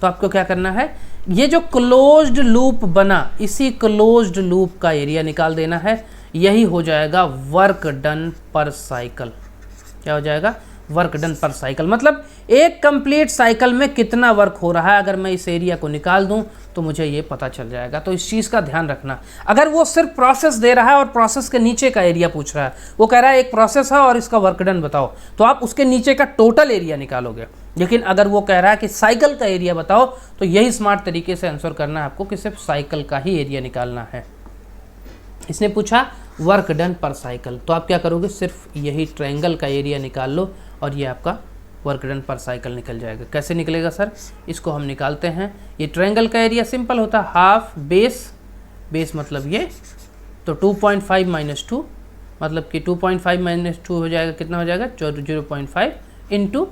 तो आपको क्या करना है? ये जो क्लोज्ड लूप बना, इसी क्लोज्ड लूप का एरिया निकाल देना है। यही हो जाएगा वर्क डन पर साइकिल। क्या हो जाएगा? वर्क डन पर साइकिल। मतलब एक कंप्लीट साइकिल में कितना वर्क हो रहा है, अगर मैं इस एरिया को निकाल दूं तो मुझे ये पता चल जाएगा। तो इस चीज़ का ध्यान रखना। अगर वो सिर्फ प्रोसेस दे रहा है और प्रोसेस के नीचे का एरिया पूछ रहा है, वो कह रहा है एक प्रोसेस है और इसका वर्क डन बताओ, तो आप उसके नीचे का टोटल एरिया निकालोगे। लेकिन अगर वो कह रहा है कि साइकिल का एरिया बताओ, तो यही स्मार्ट तरीके से आंसर करना है आपको कि सिर्फ साइकिल का ही एरिया निकालना है। इसने पूछा वर्क डन पर साइकिल, तो आप क्या करोगे? सिर्फ यही ट्रायंगल का एरिया निकाल लो और ये आपका वर्क डन पर साइकिल निकल जाएगा। कैसे निकलेगा सर? इसको हम निकालते हैं। ये ट्रायंगल का एरिया सिंपल होता है, हाफ बेस मतलब ये, तो 2.5 माइनस 2 मतलब कि 2.5 माइनस 2 हो जाएगा, कितना हो जाएगा? 0.5 इंटू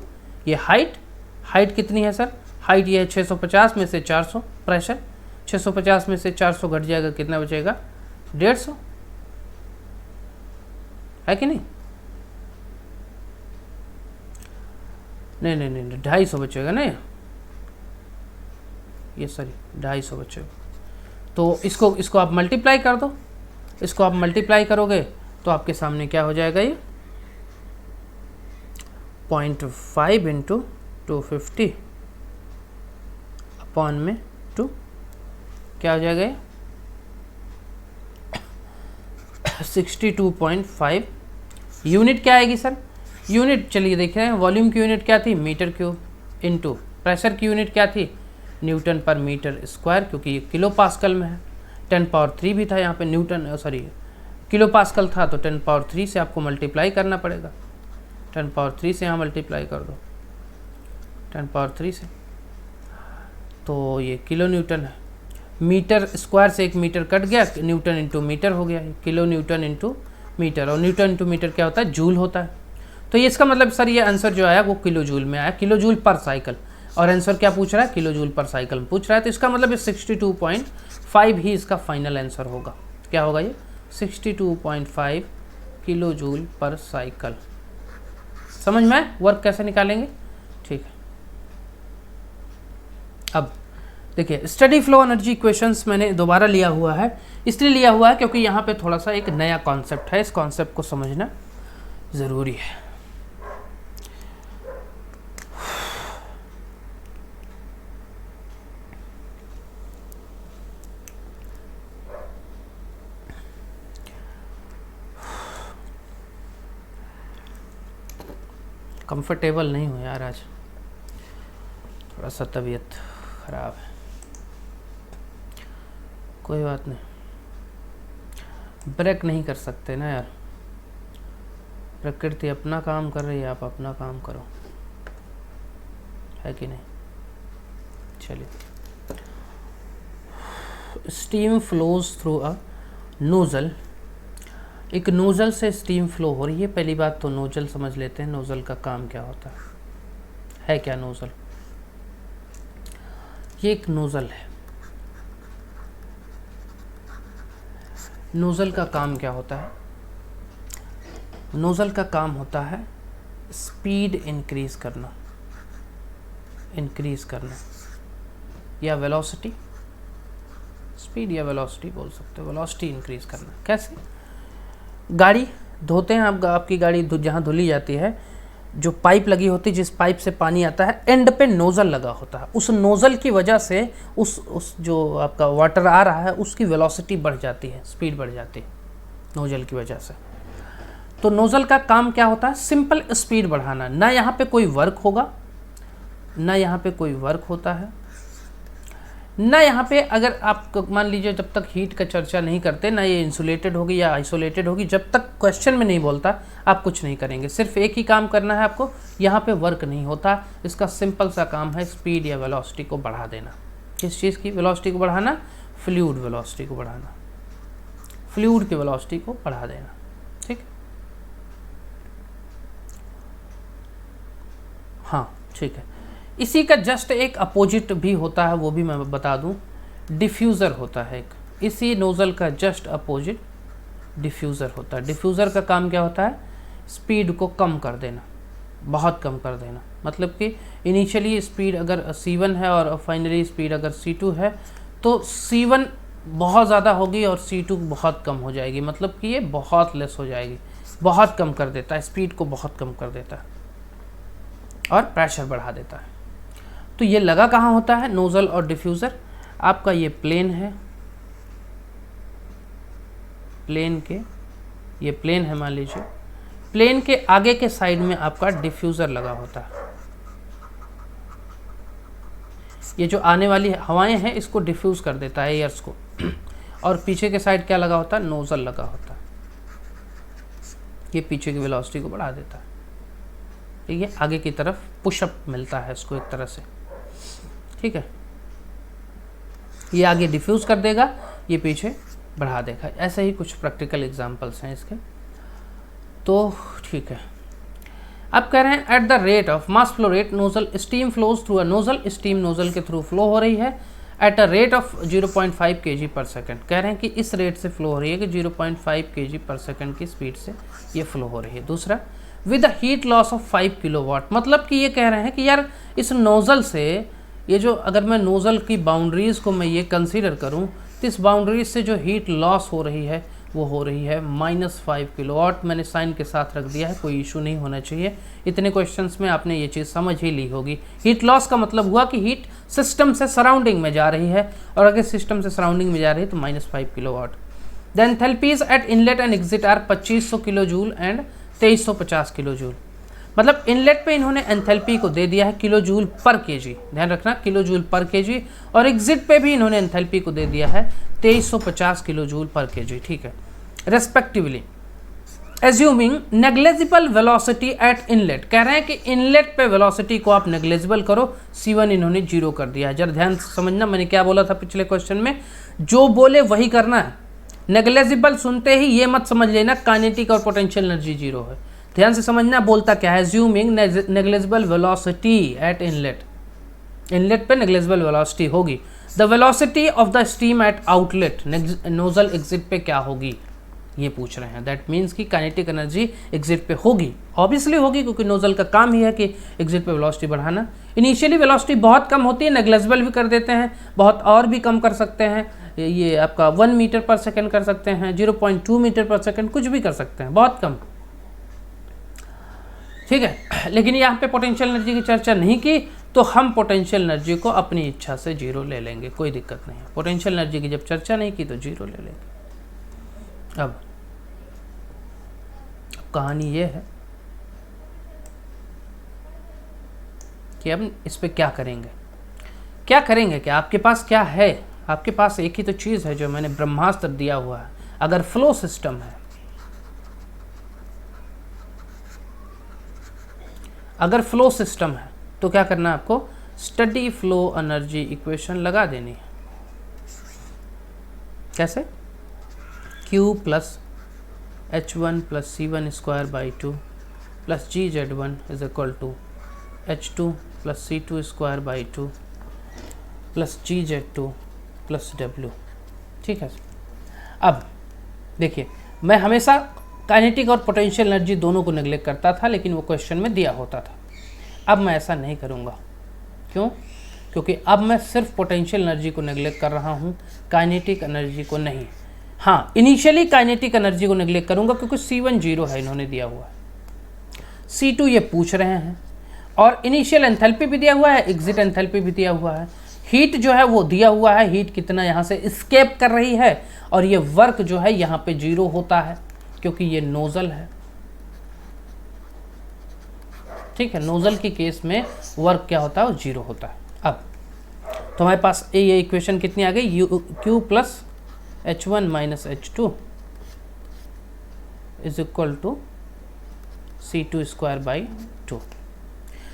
ये हाइट कितनी है सर? हाइट ये है 650 में से 400, प्रेशर 650 में से 400 घट जाएगा, कितना बचेगा? 150 है कि नहीं? नहीं 250 बचेगा ना, ये सॉरी 250 बचेगा। तो इसको आप मल्टीप्लाई कर दो। इसको आप मल्टीप्लाई करोगे तो आपके सामने क्या हो जाएगा? ये 0.5 इंटू 250 अपॉन में 2 क्या हो जाएगा? ये 62.5। यूनिट क्या आएगी सर? यूनिट चलिए देख रहे हैं, वॉल्यूम की यूनिट क्या थी? Metre cube. इंटू प्रेशर की यूनिट क्या थी? न्यूटन पर मीटर स्क्वायर, क्योंकि ये किलो पास्कल में है। 10³ भी था यहाँ पे, न्यूटन सॉरी किलो पास्कल था, तो 10³ से आपको मल्टीप्लाई करना पड़ेगा। 10³ से यहाँ मल्टीप्लाई कर दो, 10³ से, तो ये किलो न्यूटन है। मीटर स्क्वायर से 1 मीटर कट गया, न्यूटन इंटू मीटर हो गया, किलो न्यूटन इंटू मीटर, और न्यूटन इंटू मीटर क्या होता है? जूल होता है। तो ये इसका मतलब सर ये आंसर जो आया वो किलो जूल में आया, किलो जूल पर साइकिल। और आंसर क्या पूछ रहा है? किलो जूल पर साइकिल पूछ रहा है। तो इसका मतलब ये 62.5 ही इसका फाइनल आंसर होगा। क्या होगा ये? 62.5 किलो जूल पर साइकिल। समझ में वर्क कैसे निकालेंगे? ठीक है। अब देखिए, स्टडी फ्लो एनर्जी इक्वेशंस मैंने दोबारा लिया हुआ है, इसलिए लिया हुआ है क्योंकि यहाँ पे थोड़ा सा एक नया कॉन्सेप्ट है, इस कॉन्सेप्ट को समझना ज़रूरी है। कंफर्टेबल नहीं हो यार आज। थोड़ा सा तबीयत ख़राब है, कोई बात नहीं, ब्रेक नहीं कर सकते ना यार, प्रकृति अपना काम कर रही है, आप अपना काम करो, है कि नहीं। चलिए, steam flows through a nozzle, एक नोज़ल से स्टीम फ्लो हो रही है। पहली बात तो नोज़ल समझ लेते हैं, नोज़ल का काम क्या होता है क्या नोज़ल? ये एक नोज़ल है। नोज़ल का काम क्या होता है? नोज़ल का काम होता है स्पीड इंक्रीज़ करना, या वेलोसिटी, स्पीड या वेलोसिटी बोल सकते हो, वेलोसिटी इंक्रीज़ करना। कैसे? गाड़ी धोते हैं आप, आपकी गाड़ी जहाँ धुली जाती है, जो पाइप लगी होती है, जिस पाइप से पानी आता है, एंड पे नोज़ल लगा होता है। उस नोज़ल की वजह से उस जो आपका वाटर आ रहा है उसकी वेलोसिटी बढ़ जाती है, स्पीड बढ़ जाती है नोज़ल की वजह से। तो नोज़ल का काम क्या होता है? सिंपल स्पीड बढ़ाना। ना यहाँ पे कोई वर्क होगा, ना यहाँ पे कोई वर्क होता है, ना यहाँ पे, अगर आप मान लीजिए जब तक हीट का चर्चा नहीं करते, ना ये इंसुलेटेड होगी या आइसोलेटेड होगी, जब तक क्वेश्चन में नहीं बोलता आप कुछ नहीं करेंगे। सिर्फ एक ही काम करना है आपको, यहाँ पे वर्क नहीं होता। इसका सिंपल सा काम है स्पीड या वेलोसिटी को बढ़ा देना। किस चीज़ की वेलोसिटी को बढ़ाना? फ्लूइड वेलोसिटी को बढ़ाना, फ्लूइड की वेलोसिटी को बढ़ा देना। ठीक, हाँ ठीक है। इसी का जस्ट एक अपोजिट भी होता है, वो भी मैं बता दूं, डिफ्यूज़र होता है एक। इसी नोज़ल का जस्ट अपोजिट डिफ्यूज़र होता है। डिफ्यूज़र का काम क्या होता है? स्पीड को कम कर देना, बहुत कम कर देना। मतलब कि इनिशियली स्पीड अगर C1 है और फाइनली स्पीड अगर C2 है, तो C1 बहुत ज़्यादा होगी और C2 बहुत कम हो जाएगी। मतलब कि ये बहुत लेस हो जाएगी, बहुत कम कर देता है, स्पीड को बहुत कम कर देता है और प्रेशर बढ़ा देता है। तो ये लगा कहाँ होता है? नोज़ल और डिफ्यूज़र। आपका ये प्लेन है, प्लेन के, ये प्लेन है मान लीजिए, प्लेन के आगे के साइड में आपका डिफ्यूज़र लगा होता है। ये जो आने वाली हवाएं हैं इसको डिफ्यूज़ कर देता है, एयर्स को। और पीछे के साइड क्या लगा होता है? नोज़ल लगा होता है। ये पीछे की वेलोसिटी को बढ़ा देता है। ठीक है, आगे की तरफ पुशअप मिलता है इसको एक तरह से। ठीक है, ये आगे डिफ्यूज़ कर देगा, ये पीछे बढ़ा देगा। ऐसे ही कुछ प्रैक्टिकल एग्जांपल्स हैं इसके। तो ठीक है, अब कह रहे हैं at the rate of mass flow rate nozzle steam flows through a nozzle, steam nozzle के थ्रू फ्लो हो रही है at a rate of 0.5 kg पर सेकेंड। कह रहे हैं कि इस रेट से फ्लो हो रही है कि 0.5 kg पर सेकेंड की स्पीड से ये फ्लो हो रही है। दूसरा, with a heat loss of 5 kilowatt. मतलब कि ये कह रहे हैं कि यार इस नोज़ल से, ये जो अगर मैं नोज़ल की बाउंड्रीज़ को मैं ये कंसीडर करूं, तो इस बाउंड्रीज से जो हीट लॉस हो रही है वो हो रही है -5 किलोवाट। मैंने साइन के साथ रख दिया है, कोई इशू नहीं होना चाहिए। इतने क्वेश्चंस में आपने ये चीज़ समझ ही ली होगी। हीट लॉस का मतलब हुआ कि हीट सिस्टम से सराउंडिंग में जा रही है, और अगर सिस्टम से सराउंडिंग में जा रही है तो -5 kilowatt. The enthalpies at inlet and exit are 2500 kilo joule and 2350 kilo joule. मतलब इनलेट पे इन्होंने एंथैल्पी को दे दिया है किलो जूल पर केजी, ध्यान रखना किलो जूल पर केजी, और एग्जिट पे भी इन्होंने एंथैल्पी को दे दिया है 2350 किलो जूल पर केजी। ठीक है, respectively assuming negligible velocity at inlet. कह रहे हैं कि इनलेट पे वेलोसिटी को आप नेग्लेजिबल करो, C1 इन्होंने 0 कर दिया है। जरा ध्यान से समझना, मैंने क्या बोला था पिछले क्वेश्चन में, जो बोले वही करना है। नेग्लेजिबल सुनते ही ये मत समझ लेना काइनेटिक और पोटेंशियल एनर्जी 0 है। ध्यान से समझना बोलता क्या है, assuming negligible velocity at inlet. Inlet पे नेग्लेजिबल वेलोसिटी होगी। The velocity of the steam eight outlet, nozzle exit पे क्या होगी ये पूछ रहे हैं। दैट मीन्स कि काइनेटिक एनर्जी एग्जिट पे होगी, ऑब्वियसली होगी, क्योंकि नोजल का काम ही है कि एग्जिट पे वेलोसिटी बढ़ाना। इनिशियली वेलोसिटी बहुत कम होती है, नेग्लेजिबल भी कर देते हैं, बहुत और भी कम कर सकते हैं। ये आपका 1 मीटर पर सेकेंड कर सकते हैं, 0.2 मीटर पर सेकेंड, कुछ भी कर सकते हैं, बहुत कम। ठीक है, लेकिन यहाँ पे पोटेंशियल एनर्जी की चर्चा नहीं की, तो हम पोटेंशियल एनर्जी को अपनी इच्छा से 0 ले लेंगे, कोई दिक्कत नहीं है। पोटेंशियल एनर्जी की जब चर्चा नहीं की तो 0 ले लेंगे। अब कहानी ये है कि अब इस पे क्या करेंगे। क्या करेंगे, क्या आपके पास क्या है, आपके पास एक ही तो चीज़ है जो मैंने ब्रह्मास्त्र दिया हुआ है। अगर फ्लो सिस्टम है, अगर फ्लो सिस्टम है तो क्या करना है आपको, स्टडी फ्लो एनर्जी इक्वेशन लगा देनी है। कैसे, Q plus H1 plus C1 square by 2 plus GZ1 is equal to H2 plus C2 square by 2 plus GZ2 plus W। ठीक है। अब देखिए, मैं हमेशा काइनेटिक और पोटेंशियल एनर्जी दोनों को नेग्लेक्ट करता था, लेकिन वो क्वेश्चन में दिया होता था। अब मैं ऐसा नहीं करूँगा। क्यों? क्योंकि अब मैं सिर्फ पोटेंशियल एनर्जी को नेग्लेक्ट कर रहा हूँ, काइनेटिक एनर्जी को नहीं। हाँ, इनिशियली काइनेटिक एनर्जी को नेग्लेक्ट करूँगा क्योंकि C1 0 है, इन्होंने दिया हुआ है। C2 ये पूछ रहे हैं, और इनिशियल एंथैल्पी भी दिया हुआ है, एग्जिट एंथैल्पी भी दिया हुआ है। हीट जो है वो दिया हुआ है, हीट कितना यहाँ से एस्केप कर रही है, और ये वर्क जो है यहाँ पे 0 होता है क्योंकि ये नोजल है। ठीक है, नोजल की केस में वर्क क्या होता है, वो 0 होता है। अब तो हमारे पास ये इक्वेशन कितनी आ गई, Q plus H1 minus H2 is equal to C2 square by 2।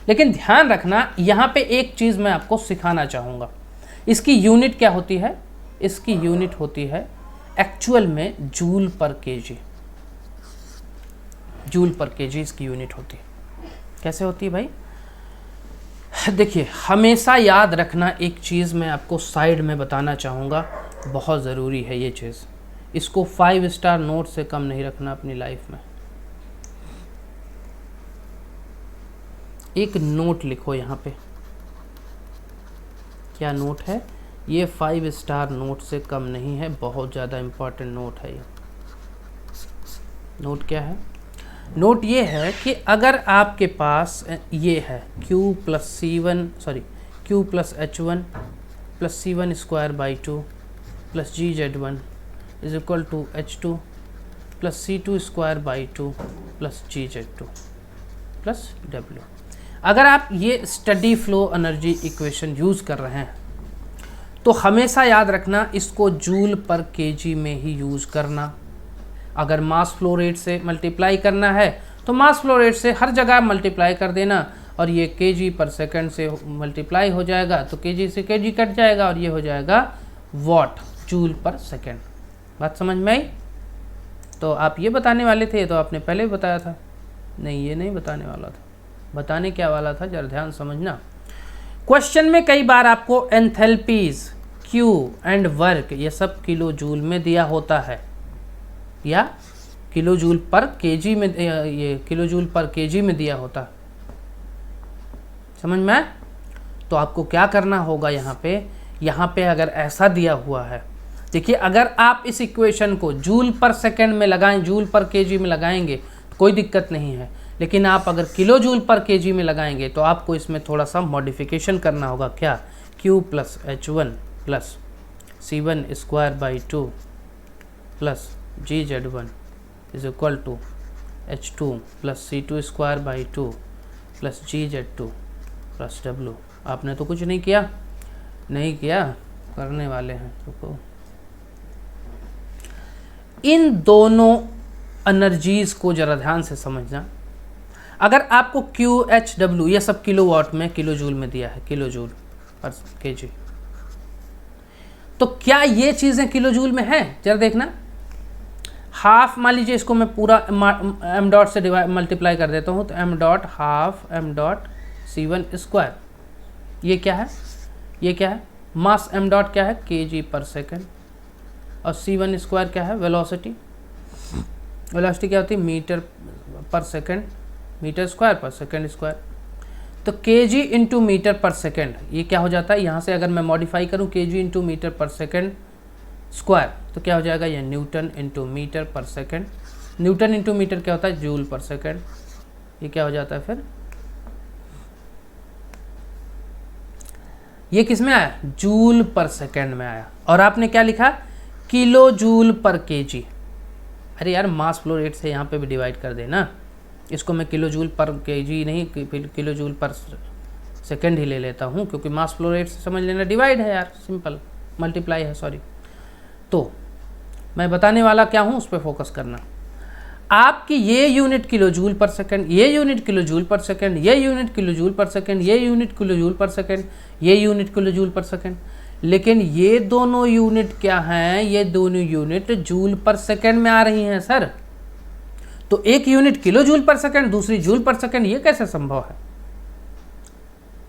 लेकिन ध्यान रखना, यहाँ पे एक चीज़ मैं आपको सिखाना चाहूँगा। इसकी यूनिट क्या होती है, इसकी यूनिट होती है एक्चुअल में जूल पर केजी। जूल पर केजी इसकी यूनिट होती है। कैसे होती है भाई, देखिए हमेशा याद रखना, एक चीज़ मैं आपको साइड में बताना चाहूँगा, बहुत ज़रूरी है ये चीज़। इसको 5 स्टार नोट से कम नहीं रखना अपनी लाइफ में। एक नोट लिखो यहाँ पे, क्या नोट है ये, 5 स्टार नोट से कम नहीं है, बहुत ज़्यादा इम्पॉर्टेंट नोट है ये। नोट क्या है, नोट ये है कि अगर आपके पास ये है Q plus H1 plus C1 square by 2 plus GZ1 is equal to H2 plus C2 square by 2 plus GZ2 plus W। अगर आप ये steady flow energy equation use कर रहे हैं तो हमेशा याद रखना, इसको जूल पर केजी में ही यूज़ करना। अगर मास फ्लो रेट से मल्टीप्लाई करना है तो मास फ्लो रेट से हर जगह मल्टीप्लाई कर देना, और ये केजी पर सेकंड से मल्टीप्लाई हो जाएगा तो केजी से केजी कट जाएगा, और ये हो जाएगा वॉट, जूल पर सेकंड। बात समझ में आई? तो आप ये बताने वाले थे, तो आपने पहले भी बताया था। नहीं, ये नहीं बताने वाला था। बताने क्या वाला था, जरा ध्यान समझना। क्वेश्चन में कई बार आपको एंथैल्पीज, Q एंड वर्क ये सब किलो जूल में दिया होता है, या किलो जूल पर केजी में, ये किलो जूल पर केजी में दिया होता है। समझ में आया? तो आपको क्या करना होगा, यहाँ पे अगर ऐसा दिया हुआ है, देखिए अगर आप इस इक्वेशन को जूल पर सेकंड में लगाएं, जूल पर केजी में लगाएंगे तो कोई दिक्कत नहीं है, लेकिन आप अगर किलो जूल पर केजी में लगाएंगे तो आपको इसमें थोड़ा सा मॉडिफिकेशन करना होगा। क्या, Q plus H1 plus C1 square by 2 plus GZ1 is equal to H2 plus C2 square by 2 plus GZ2 plus W। आपने तो कुछ नहीं किया, करने वाले हैं। रुको, इन दोनों एनर्जीज को जरा ध्यान से समझना। अगर आपको QHW ये सब किलोवाट में, किलो जूल में दिया है, किलो जूल पर केजी, तो क्या ये चीज़ें किलो जूल में हैं? जरा देखना, हाफ, मान लीजिए इसको मैं पूरा m डॉट से मल्टीप्लाई कर देता हूँ, तो m dot half m dot C1 square, ये क्या है, ये क्या है, मास m डॉट क्या है, kg पर सेकेंड, और C1 स्क्वायर क्या है, वेलोसिटी। वेलोसिटी क्या होती है, मीटर पर सेकेंड, मीटर स्क्वायर पर सेकेंड स्क्वायर। तो kg इंटू मीटर पर सेकेंड, ये क्या हो जाता है, यहाँ से अगर मैं मॉडिफाई करूँ kg इंटू मीटर पर सेकेंड स्क्वायर, तो क्या हो जाएगा, ये न्यूटन इंटू मीटर पर सेकेंड। न्यूटन इंटू मीटर क्या होता है, जूल पर सेकेंड। ये क्या हो जाता है फिर, ये किस में आया, जूल पर सेकेंड में आया। और आपने क्या लिखा, किलो जूल पर केजी। अरे यार, मास फ्लो रेट से यहाँ पे भी डिवाइड कर देना, इसको मैं किलो जूल पर केजी नहीं, किलो जूल पर सेकेंड ही ले लेता हूँ क्योंकि मास फ्लो रेट से समझ लेना डिवाइड है यार, सिंपल मल्टीप्लाई है, सॉरी। तो मैं बताने वाला क्या हूँ उस पर फोकस करना। आपकी ये unit kilo joule per second, ये unit kilo joule per second, ये unit kilo joule per second, ये unit kilo joule per second, ये unit kilo joule per second. लेकिन ये दोनों यूनिट क्या हैं, ये दोनों यूनिट जूल पर सेकेंड में आ रही हैं सर। तो एक unit kilo joule per second, दूसरी जूल पर सेकेंड, ये कैसे संभव है?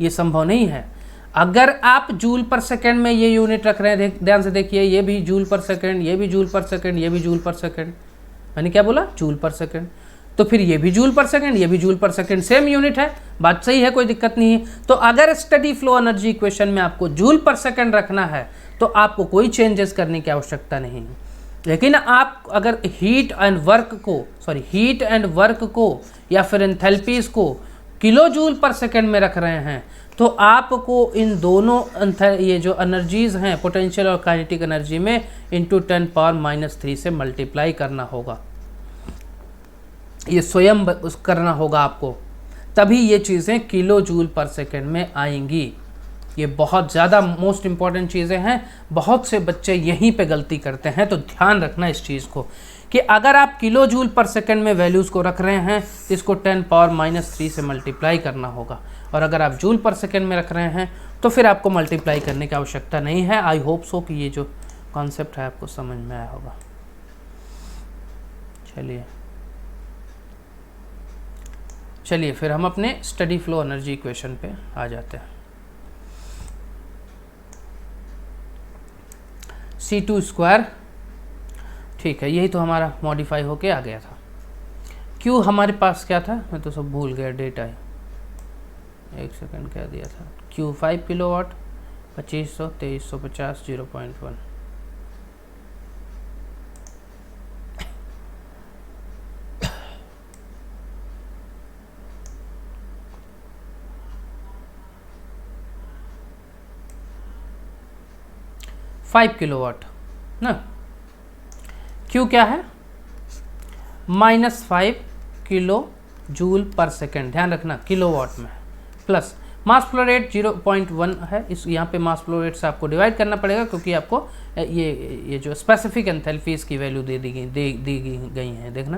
ये संभव नहीं है। अगर आप जूल पर सेकेंड में ये यूनिट रख रहे हैं, ध्यान से देखिए, ये भी जूल पर सेकेंड, ये भी जूल पर सेकेंड, ये भी जूल पर सेकेंड, मैंने क्या बोला? Joule per second. तो फिर ये भी जूल पर सेकेंड, ये भी joule per second, same unit है, बात सही है, कोई दिक्कत नहीं है। तो अगर स्टडी फ्लो एनर्जी इक्वेशन में आपको जूल पर सेकेंड रखना है तो आपको कोई चेंजेस करने की आवश्यकता नहीं है। लेकिन आप अगर हीट एंड वर्क को या फिर एंथैल्पीज को किलो जूल पर सेकेंड में रख रहे हैं तो आपको इन दोनों ये जो एनर्जीज हैं, पोटेंशियल और काइनेटिक एनर्जी में इंटू 10⁻³ से मल्टीप्लाई करना होगा। ये स्वयं करना होगा आपको, तभी ये चीज़ें किलो जूल पर सेकेंड में आएंगी। ये बहुत ज़्यादा मोस्ट इंपॉर्टेंट चीज़ें हैं, बहुत से बच्चे यहीं पे गलती करते हैं। तो ध्यान रखना इस चीज़ को कि अगर आप किलो जूल पर सेकेंड में वैल्यूज़ को रख रहे हैं तो इसको 10⁻³ से मल्टीप्लाई करना होगा, और अगर आप जूल पर सेकेंड में रख रहे हैं तो फिर आपको मल्टीप्लाई करने की आवश्यकता नहीं है। आई होप सो कि ये जो कॉन्सेप्ट है आपको समझ में आया होगा। चलिए फिर हम अपने स्टडी फ्लो एनर्जी इक्वेशन पे आ जाते हैं। C² ठीक है, यही तो हमारा मॉडिफाई होके आ गया था। Q हमारे पास क्या था, मैं तो सब भूल गया, डेटा है, एक सेकंड क्या दिया था। Q 5 kilowatt, 2500, 2350, 0.1। किलोवाट ना, Q क्या है? -5 किलो जूल पर सेकेंड, ध्यान रखना किलोवाट में, प्लस मास फ्लो रेट 0.1 है। इस यहाँ पे मास फ्लो रेट से आपको डिवाइड करना पड़ेगा क्योंकि आपको ये जो स्पेसिफिक एंथैल्पीज की वैल्यू दे गई हैं। देखना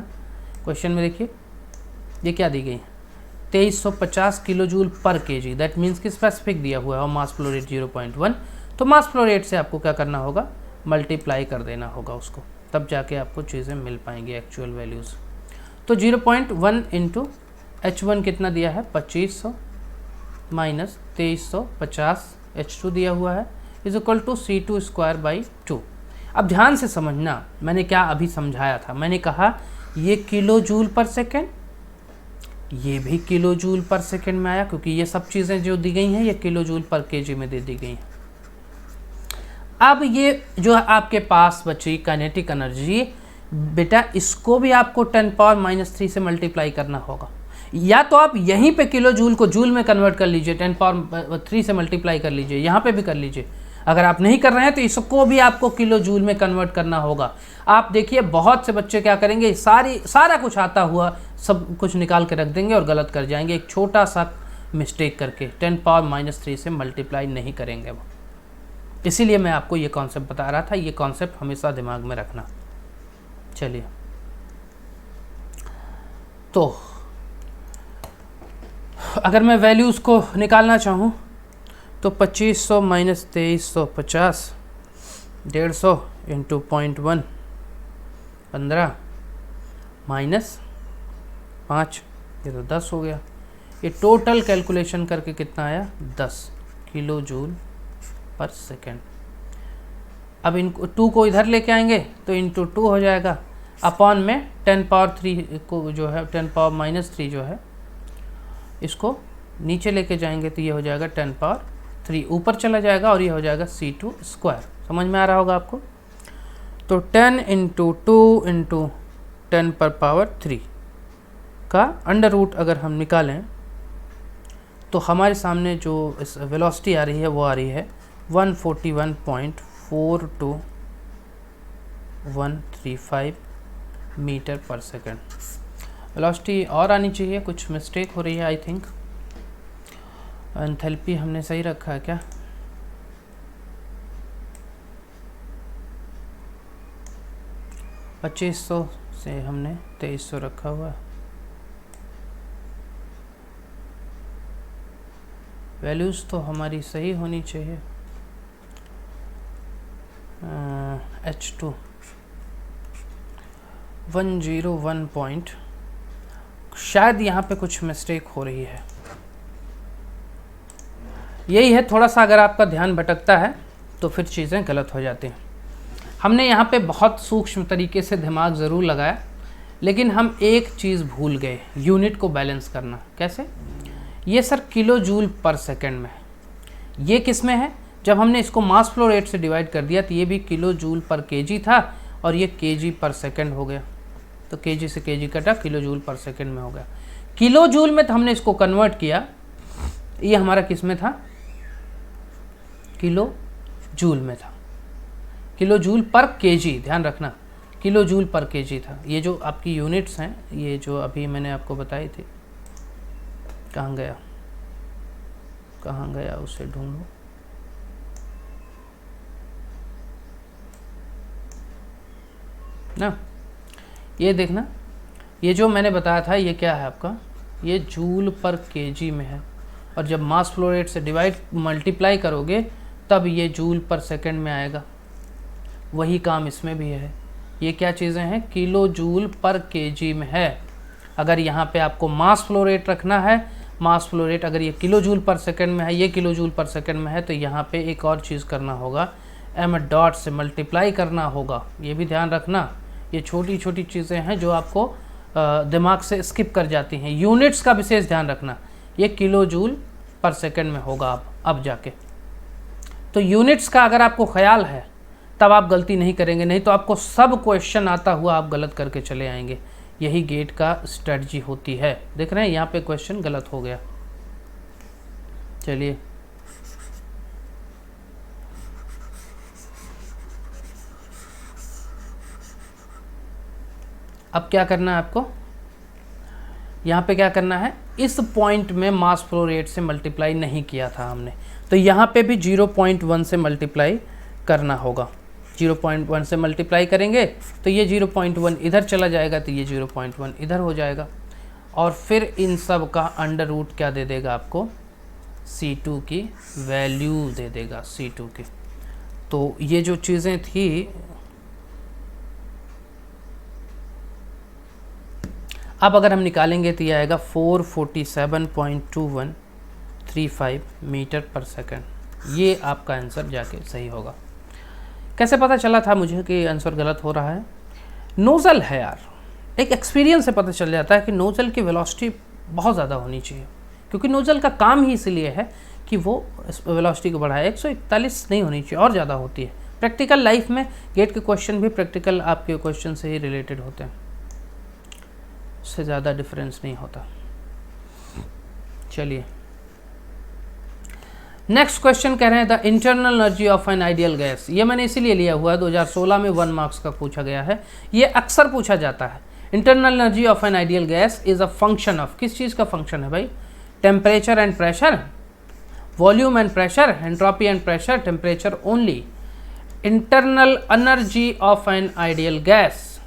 क्वेश्चन में, देखिए ये क्या दी गई है, 2350 किलो जूल पर केजी, दैट मीन्स कि स्पेसिफिक दिया हुआ है और मास फ्लो रेट 0.1। तो मास फ्लो रेट से आपको क्या करना होगा, मल्टीप्लाई कर देना होगा उसको, तब जाके आपको चीज़ें मिल पाएंगी एक्चुअल वैल्यूज़। तो 0.1 इंटू H1 कितना दिया है, 2500 माइनस 2350 H2 दिया हुआ है, इज इक्वल टू C²/2। अब ध्यान से समझना, मैंने क्या अभी समझाया था। मैंने कहा ये किलो जूल पर सेकेंड, ये भी किलो जूल पर सेकेंड में आया क्योंकि ये सब चीज़ें जो दी गई हैं ये किलो जूल पर केजी में दे दी गई हैं। अब ये जो आपके पास बची काइनेटिक एनर्जी, बेटा इसको भी आपको 10⁻³ से मल्टीप्लाई करना होगा। या तो आप यहीं पे किलो जूल को जूल में कन्वर्ट कर लीजिए, 10⁻³ से मल्टीप्लाई कर लीजिए, यहाँ पे भी कर लीजिए। अगर आप नहीं कर रहे हैं तो इसको भी आपको किलो जूल में कन्वर्ट करना होगा। आप देखिए बहुत से बच्चे क्या करेंगे, सारा कुछ आता हुआ सब कुछ निकाल के रख देंगे और गलत कर जाएंगे, एक छोटा सा मिस्टेक करके 10⁻³ से मल्टीप्लाई नहीं करेंगे वो। इसीलिए मैं आपको ये कॉन्सेप्ट बता रहा था, ये कॉन्सेप्ट हमेशा दिमाग में रखना। चलिए, तो अगर मैं वैल्यूज़ को निकालना चाहूँ तो 2500 माइनस 2350, 150 इंटू 0.1, 15 माइनस 5, ये तो 10 हो गया। ये टोटल कैलकुलेशन करके कितना आया, 10 किलो जूल पर सेकेंड। अब इनको 2 को इधर लेके आएंगे तो इंटू 2 हो जाएगा, अपॉन में 10⁻³ को जो है 10⁻³ जो है इसको नीचे लेके जाएंगे तो ये हो जाएगा 10⁻³ ऊपर चला जाएगा और ये हो जाएगा C²। समझ में आ रहा होगा आपको। तो 10 इंटू 2 इंटू 10⁻³ का अंडर रूट अगर हम निकालें तो हमारे सामने जो इस वेलोसिटी आ रही है वो आ रही है 141.42135 मीटर पर सेकेंड। वेलोसिटी और आनी चाहिए, कुछ मिस्टेक हो रही है आई थिंक। एंथैल्पी हमने सही रखा है क्या? $2500 से हमने 2300 रखा हुआ है। वैल्यूज़ तो हमारी सही होनी चाहिए। H2 101 पॉइंट, शायद यहाँ पे कुछ मिस्टेक हो रही है। यही है, थोड़ा सा अगर आपका ध्यान भटकता है तो फिर चीज़ें गलत हो जाती हैं। हमने यहाँ पे बहुत सूक्ष्म तरीके से दिमाग ज़रूर लगाया, लेकिन हम एक चीज़ भूल गए, यूनिट को बैलेंस करना। कैसे? ये sir kilo joule per second में, ये किस में है? जब हमने इसको मास फ्लो रेट से डिवाइड कर दिया तो ये भी किलो जूल पर केजी था और ये केजी पर सेकेंड हो गया। तो केजी से केजी कटा, किलो जूल पर सेकेंड में हो गया। किलो जूल में तो हमने इसको कन्वर्ट किया, ये हमारा किस में था? किलो जूल में था। किलो जूल पर केजी, ध्यान रखना, किलो जूल पर केजी था। ये जो आपकी यूनिट्स हैं, ये जो अभी मैंने आपको बताई थी, कहाँ गया, कहाँ गया, उसे ढूंढो। ना, ये देखना, ये जो मैंने बताया था ये क्या है आपका? ये जूल पर केजी में है, और जब मास फ्लो रेट से डिवाइड मल्टीप्लाई करोगे तब ये जूल पर सेकंड में आएगा। वही काम इसमें भी है। ये क्या चीज़ें हैं? किलो जूल पर केजी में है। अगर यहाँ पे आपको मास फ्लो रेट रखना है, मास फ्लो रेट अगर ये किलो जूल पर सेकंड में है, ये किलो जूल पर सेकंड में है, तो यहाँ पे एक और चीज़ करना होगा, m डॉट से मल्टीप्लाई करना होगा। ये भी ध्यान रखना, ये छोटी छोटी चीज़ें हैं जो आपको दिमाग से स्किप कर जाती हैं। यूनिट्स का विशेष ध्यान रखना, ये किलो जूल पर सेकंड में होगा अब जाके। तो यूनिट्स का अगर आपको ख्याल है तब आप गलती नहीं करेंगे, नहीं तो आपको सब क्वेश्चन आता हुआ आप गलत करके चले आएंगे। यही गेट का स्ट्रेटजी होती है। देख रहे हैं यहाँ पे क्वेश्चन गलत हो गया। चलिए, अब क्या करना है आपको? यहाँ पे क्या करना है? इस पॉइंट में मास फ्लो रेट से मल्टीप्लाई नहीं किया था हमने, तो यहाँ पे भी 0.1 से मल्टीप्लाई करना होगा। 0.1 से मल्टीप्लाई करेंगे तो ये 0.1 इधर चला जाएगा, तो ये 0.1 इधर हो जाएगा, और फिर इन सब का अंडर रूट क्या दे देगा आपको? C2 की वैल्यू दे देगा, C2 की। तो ये जो चीज़ें थी, अब अगर हम निकालेंगे तो ये आएगा 447.2135 मीटर पर सेकंड। ये आपका आंसर जाके सही होगा। कैसे पता चला था मुझे कि आंसर गलत हो रहा है? नोज़ल है यार, एक एक्सपीरियंस से पता चल जाता है कि नोज़ल की वेलोसिटी बहुत ज़्यादा होनी चाहिए, क्योंकि नोज़ल का काम ही इसलिए है कि वो वेलोसिटी को बढ़ाए। 141 नहीं होनी चाहिए, और ज़्यादा होती है। प्रैक्टिकल लाइफ में गेट के क्वेश्चन भी प्रैक्टिकल आपके क्वेश्चन से ही रिलेटेड होते हैं, उससे ज़्यादा डिफरेंस नहीं होता। चलिए, नेक्स्ट क्वेश्चन कह रहे हैं the internal energy of an ideal gas. ये मैंने इसीलिए लिया हुआ है, 2016 में 1 मार्क्स का पूछा गया है। ये अक्सर पूछा जाता है। Internal energy of an ideal gas is a function of, किस चीज़ का फंक्शन है भाई? Temperature and pressure, volume and pressure, entropy and pressure, temperature only. Internal energy of an ideal gas,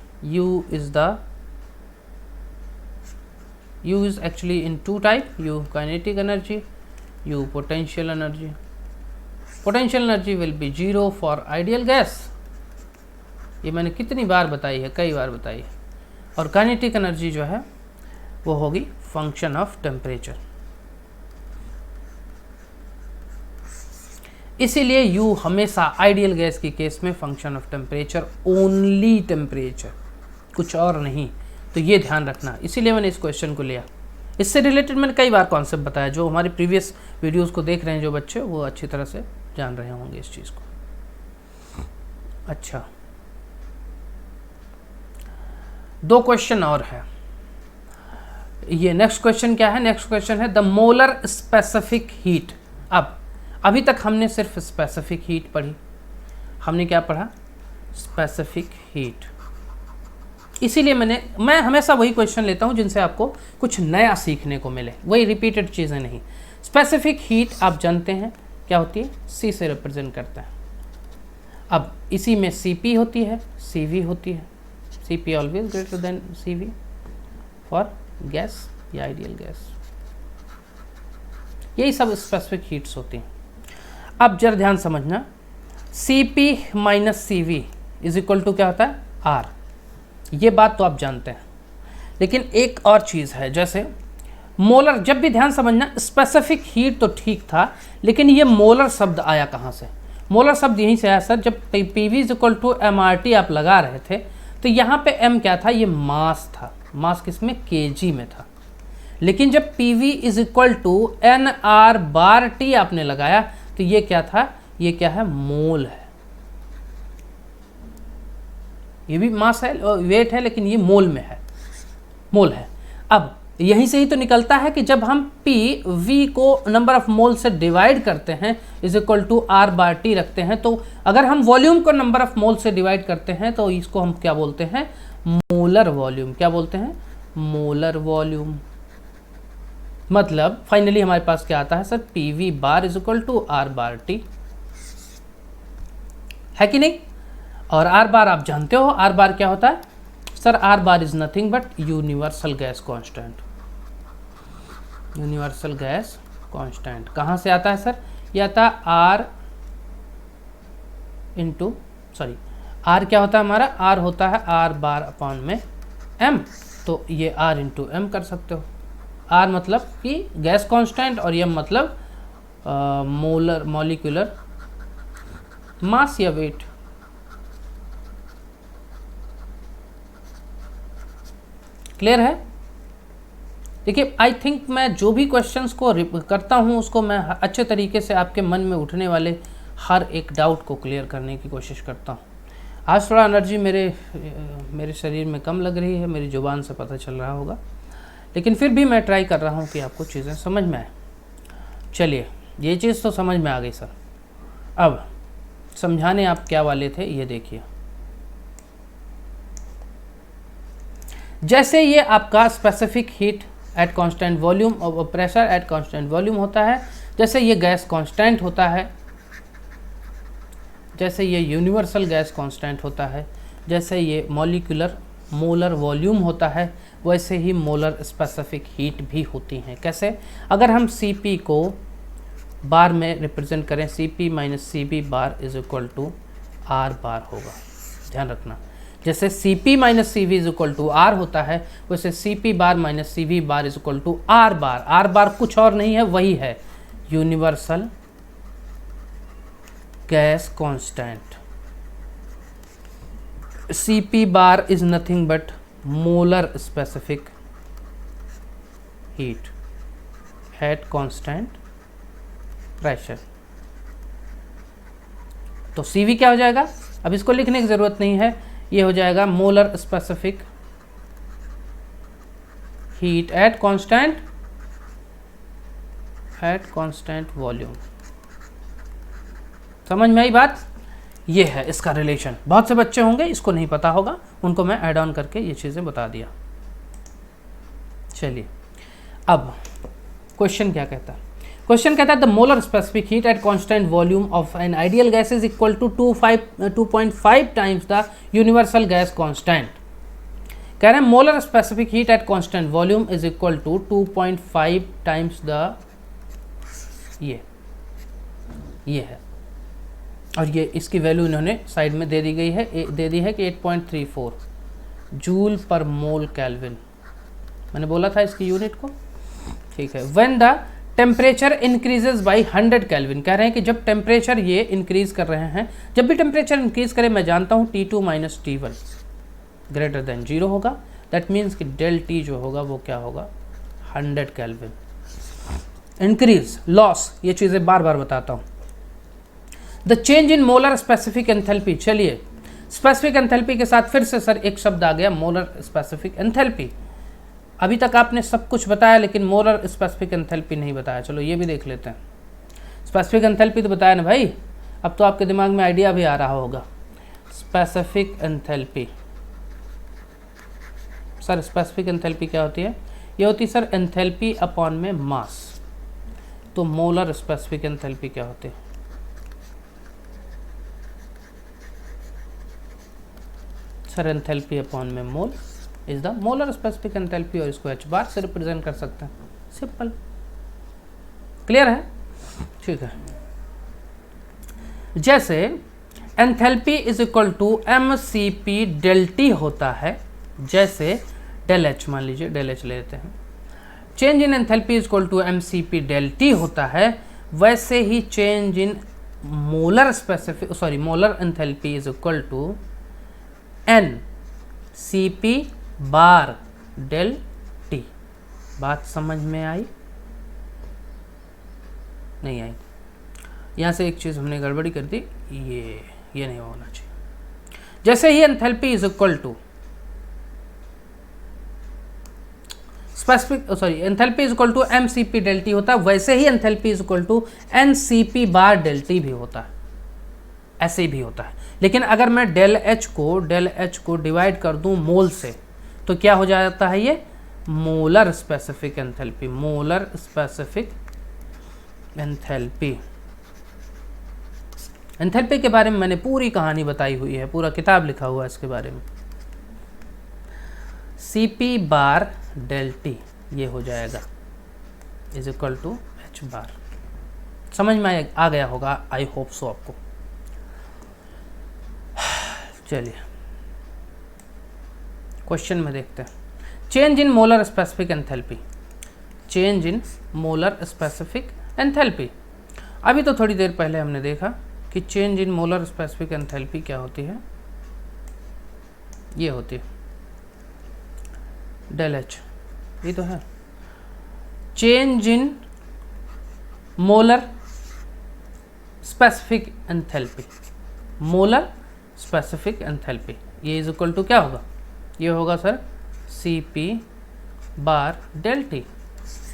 U is actually in two type, U kinetic energy, U potential energy. Potential energy will be 0 for ideal gas, ये मैंने कितनी बार बताई है, कई बार बताई है। और kinetic energy जो है वो होगी फंक्शन ऑफ टेम्परेचर। इसीलिए U हमेशा आइडियल गैस की केस में function of temperature, only temperature, कुछ और नहीं। तो ये ध्यान रखना, इसीलिए मैंने इस क्वेश्चन को लिया। इससे रिलेटेड मैंने कई बार कॉन्सेप्ट बताया, जो हमारी प्रीवियस वीडियोस को देख रहे हैं जो बच्चे, वो अच्छी तरह से जान रहे होंगे इस चीज़ को। अच्छा, 2 क्वेश्चन और है। ये नेक्स्ट क्वेश्चन क्या है? नेक्स्ट क्वेश्चन है द मोलर स्पेसिफिक हीट। अब अभी तक हमने सिर्फ स्पेसिफिक हीट पढ़ी, हमने क्या पढ़ा? Specific heat. इसीलिए मैं हमेशा वही क्वेश्चन लेता हूँ जिनसे आपको कुछ नया सीखने को मिले, वही रिपीटेड चीज़ें नहीं। स्पेसिफिक हीट आप जानते हैं क्या होती है, C से रिप्रेजेंट करता है। अब इसी में Cp होती है, Cv होती है। Cp always greater than Cv for gas या आइडियल गैस। यही सब स्पेसिफिक हीट्स होती हैं। अब जरा ध्यान समझना, Cp minus Cv is equal to क्या होता है, R। ये बात तो आप जानते हैं, लेकिन एक और चीज़ है, जैसे मोलर, जब भी ध्यान समझना, स्पेसिफिक हीट तो ठीक था, लेकिन ये मोलर शब्द आया कहाँ से? मोलर शब्द यहीं से आया सर, जब PV is equal to MRT आप लगा रहे थे, तो यहाँ पे M क्या था, ये मास था। मास किसमें, kg में था। लेकिन जब PV is equal to NR bar T आपने लगाया, तो ये क्या था, ये क्या है, मोल है। ये भी मास है, वेट है, लेकिन ये मोल में है, मोल है। अब यहीं से ही तो निकलता है कि जब हम PV को नंबर ऑफ मोल से डिवाइड करते हैं is equal to R bar T रखते हैं, तो अगर हम वॉल्यूम को नंबर ऑफ मोल से डिवाइड करते हैं तो इसको हम क्या बोलते हैं, मोलर वॉल्यूम। क्या बोलते हैं, मोलर वॉल्यूम। मतलब फाइनली हमारे पास क्या आता है sir, PV bar is equal to R bar T, है कि नहीं? और R बार आप जानते हो, R बार क्या होता है sir, R bar is nothing but universal gas constant. Universal gas constant कहाँ से आता है सर, ये आता है R इंटू, सॉरी R क्या होता है हमारा, R होता है R बार अपॉन में M, तो ये R इंटू M कर सकते हो। R मतलब कि गैस कांस्टेंट और M मतलब मोलर, मॉलिक्यूलर मास या वेट। क्लियर है? देखिए, आई थिंक मैं जो भी क्वेश्चंस को करता हूँ उसको मैं अच्छे तरीके से आपके मन में उठने वाले हर एक डाउट को क्लियर करने की कोशिश करता हूँ। आज थोड़ा एनर्जी मेरे शरीर में कम लग रही है, मेरी ज़ुबान से पता चल रहा होगा, लेकिन फिर भी मैं ट्राई कर रहा हूँ कि आपको चीज़ें समझ में आए। चलिए, ये चीज़ तो समझ में आ गई सर। अब समझाने आप क्या वाले थे, ये देखिए। जैसे ये आपका specific heat at constant volume और प्रेशर एट कांस्टेंट वॉल्यूम होता है, जैसे ये गैस कांस्टेंट होता है, जैसे ये यूनिवर्सल गैस कांस्टेंट होता है, जैसे ये मॉलिक्यूलर मोलर वॉल्यूम होता है, वैसे ही मोलर स्पेसिफिक हीट भी होती हैं। कैसे? अगर हम Cp को बार में रिप्रेजेंट करें, Cp minus Cv bar is equal to R bar होगा। ध्यान रखना, जैसे Cp minus Cv is equal to R होता है, वैसे Cp bar minus Cv bar is equal to R bar. R bar कुछ और नहीं है, वही है universal gas constant. Cp bar is nothing but molar specific heat at constant pressure. तो Cv क्या हो जाएगा, अब इसको लिखने की जरूरत नहीं है, ये हो जाएगा molar specific heat at constant volume. समझ में आई बात? ये है इसका रिलेशन। बहुत से बच्चे होंगे इसको नहीं पता होगा, उनको मैं ऐड ऑन करके ये चीज़ें बता दिया। चलिए, अब क्वेश्चन क्या कहता है? क्वेश्चन कहता है the molar specific heat at constant volume of an ideal gas is equal to 2.5 times the universal gas constant. कह रहे हैं molar specific heat at constant volume is equal to 2.5 times the, ये है, और ये इसकी वैल्यू इन्होंने side में दे दी गई है, दे दी है कि 8.34 जूल पर मोल केल्विन। मैंने बोला था इसकी यूनिट को, ठीक है। When the temperature increases by 100 kelvin, कह रहे हैं कि जब टेम्परेचर ये इंक्रीज कर रहे हैं, जब भी टेम्परेचर इंक्रीज करे, मैं जानता हूँ T2 minus T1 greater than 0 होगा। दैट मीन्स कि डेल T जो होगा वो क्या होगा, 100 केल्विन। इंक्रीज, लॉस, ये चीज़ें बार बार बताता हूँ। The change in molar specific enthalpy, चलिए स्पेसिफिक एंथैल्पी के साथ फिर से सर एक शब्द आ गया, मोलर स्पेसिफिक एंथैल्पी। अभी तक आपने सब कुछ बताया, लेकिन मोलर स्पेसिफिक एंथैल्पी नहीं बताया। चलो ये भी देख लेते हैं। स्पेसिफिक एंथैल्पी तो बताया ना भाई, अब तो आपके दिमाग में आइडिया भी आ रहा होगा। Specific enthalpy, sir specific enthalpy क्या होती है? ये होती है सर एंथैल्पी अपॉन में मास। तो मोलर स्पेसिफिक एंथैल्पी क्या होती है? सर एंथैल्पी अपॉन में mole is the molar specific enthalpy, और इसको h बार से रिप्रेजेंट कर सकते हैं। सिंपल, क्लियर है? ठीक है। जैसे enthalpy is equal to mCp del T होता है, जैसे डेल एच, मान लीजिए डेल एच लेते हैं, change in enthalpy is equal to mCp del T होता है, वैसे ही change in molar specific molar enthalpy is equal to nCp bar del T. बात समझ में आई? नहीं आई? यहाँ से एक चीज़ हमने गड़बड़ी कर दी, ये नहीं होना चाहिए। जैसे ही enthalpy is equal to enthalpy is equal to mCp del T होता है, वैसे ही enthalpy is equal to nCp bar del T भी होता है, ऐसे ही भी होता है। लेकिन अगर मैं डेल एच को डिवाइड कर दूं मोल से, तो क्या हो जाता है? ये molar specific enthalpy, molar specific enthalpy. Enthalpy के बारे में मैंने पूरी कहानी बताई हुई है, पूरा किताब लिखा हुआ है इसके बारे में। Cp बार डेल टी ये हो जाएगा इज इक्वल टू h बार। समझ में आ गया होगा, आई होप सो आपको। चलिए क्वेश्चन में देखते हैं। Change in molar specific enthalpy, change in molar specific enthalpy. अभी तो थोड़ी देर पहले हमने देखा कि change in molar specific enthalpy क्या होती है, ये होती है डेल एच, ये तो है। Change in molar specific enthalpy, molar specific enthalpy, ये इज इक्वल टू क्या होगा? ये होगा sir Cp bar del T.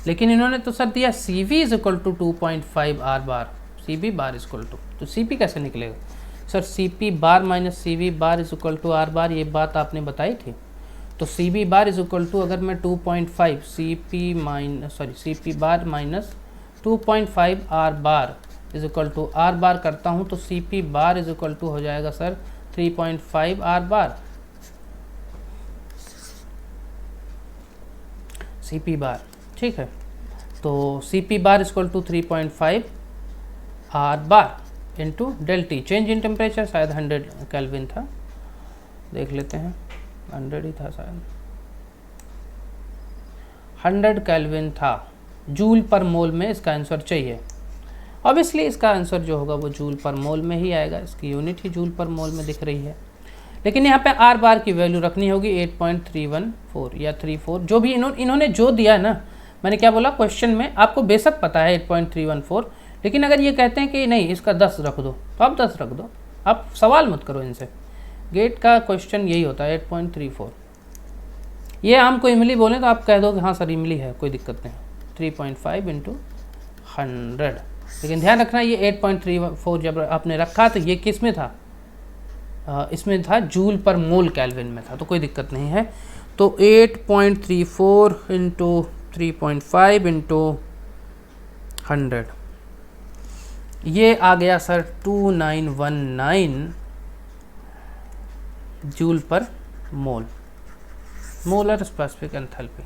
लेकिन इन्होंने तो सर दिया Cv is equal to 2.5 R bar, Cv bar is equal to, तो Cp कैसे निकलेगा? Sir Cp bar minus Cv bar is equal to R bar, ये बात आपने बताई थी। तो Cv bar is equal to, अगर मैं 2.5 Cp bar minus 2.5 R bar is equal to R bar करता हूँ, तो Cp bar is equal to हो जाएगा sir 3.5 R bar. Cp bar, ठीक है। तो Cp bar is equal to 3.5 R bar into del T. Change in temperature शायद 100 kelvin था, देख लेते हैं, 100 ही था शायद, 100 केल्विन था। जूल पर मोल में इसका आंसर चाहिए। ऑब्वियसली इसका आंसर जो होगा वो जूल पर मोल में ही आएगा, इसकी यूनिट ही जूल पर मोल में दिख रही है। लेकिन यहाँ पे R बार की वैल्यू रखनी होगी 8.314 या 34, जो भी इन्होंने जो दिया ना, मैंने क्या बोला क्वेश्चन में, आपको बेशक पता है 8.314, लेकिन अगर ये कहते हैं कि नहीं इसका 10 रख दो, तो आप 10 रख दो, आप सवाल मत करो इनसे। गेट का क्वेश्चन यही होता है 8.34। ये हमको इमली बोलें तो आप कह दो कि हाँ सर इमली है, कोई दिक्कत नहीं, 3.5 इंटू 100। लेकिन ध्यान रखना ये 8.34 जब आपने रखा तो ये किस में था? इसमें था जूल पर मोल केल्विन में था, तो कोई दिक्कत नहीं है। तो 8.34 इंटू 3.5 इंटू 100, ये आ गया सर 2919 जूल पर मोल, molar specific enthalpy.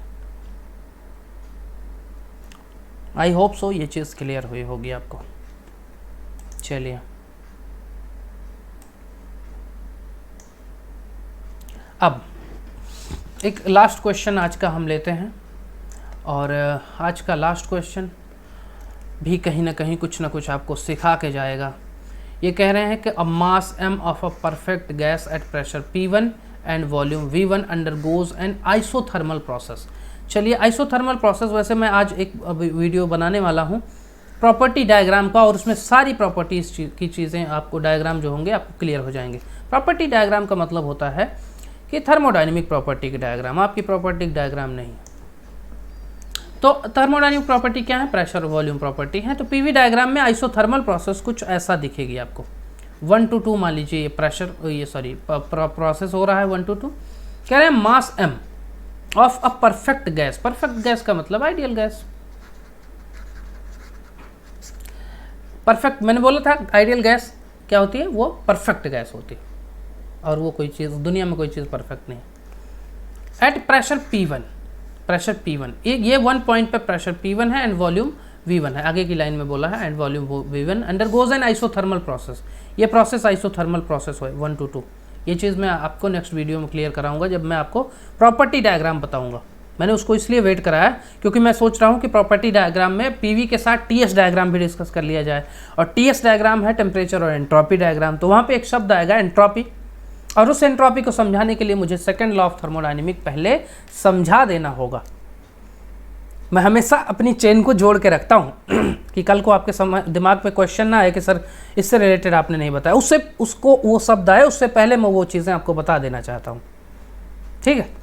I hope so ये चीज़ क्लियर हुई होगी आपको। चलिए अब एक लास्ट क्वेश्चन आज का हम लेते हैं, और आज का लास्ट क्वेश्चन भी कहीं ना कहीं कुछ ना कुछ आपको सिखा के जाएगा। ये कह रहे हैं कि अ मास m of a perfect gas at pressure P1 and volume V1 undergoes N isothermal process. चलिए आइसोथर्मल प्रोसेस, वैसे मैं आज एक वीडियो बनाने वाला हूँ प्रॉपर्टी डायग्राम का, और उसमें सारी प्रॉपर्टीज की चीज़ें आपको, डायग्राम जो होंगे आपको क्लियर हो जाएंगे। प्रॉपर्टी डायग्राम का मतलब होता है कि थर्मोडायनेमिक प्रॉपर्टी की डायग्राम, आपकी प्रॉपर्टी डायग्राम नहीं। तो थर्मोडायनेमिक प्रॉपर्टी क्या है? प्रेशर और वॉल्यूम प्रॉपर्टी है। तो पीवी डायग्राम में आइसोथर्मल प्रोसेस कुछ ऐसा दिखेगी आपको। 1 to 2 मान लीजिए ये प्रेशर, ये सॉरी प्रोसेस हो रहा है 1 to 2। कह रहे हैं मास m of a perfect gas. Perfect gas का मतलब आइडियल गैस। परफेक्ट, मैंने बोला था आइडियल गैस क्या होती है, वो परफेक्ट गैस होती है, और वो कोई चीज़ दुनिया में कोई चीज़ परफेक्ट नहीं है। At pressure P1, pressure P1, ये 1 पॉइंट पे प्रेशर P1 है एंड वॉल्यूम V1 है, आगे की लाइन में बोला है and volume V1 undergoes N isothermal process. ये प्रोसेस आइसोथर्मल प्रोसेस है 1 to 2। ये चीज़ मैं आपको नेक्स्ट वीडियो में क्लियर कराऊंगा जब मैं आपको प्रॉपर्टी डायग्राम बताऊंगा। मैंने उसको इसलिए वेट कराया क्योंकि मैं सोच रहा हूँ कि प्रॉपर्टी डायग्राम में पीवी के साथ टीएस डायग्राम भी डिस्कस कर लिया जाए, और टीएस डायग्राम है टेम्परेचर और एंट्रोपी डायग्राम, तो वहाँ पे एक शब्द आएगा एंट्रोपी, और उस एंट्रोपी को समझाने के लिए मुझे सेकंड लॉ ऑफ थर्मोडायनेमिक पहले समझा देना होगा। मैं हमेशा अपनी चेन को जोड़ के रखता हूँ कि कल को आपके दिमाग पे क्वेश्चन ना आए कि सर इससे रिलेटेड आपने नहीं बताया, उसको वो शब्द आए उससे पहले मैं वो चीज़ें आपको बता देना चाहता हूँ, ठीक है।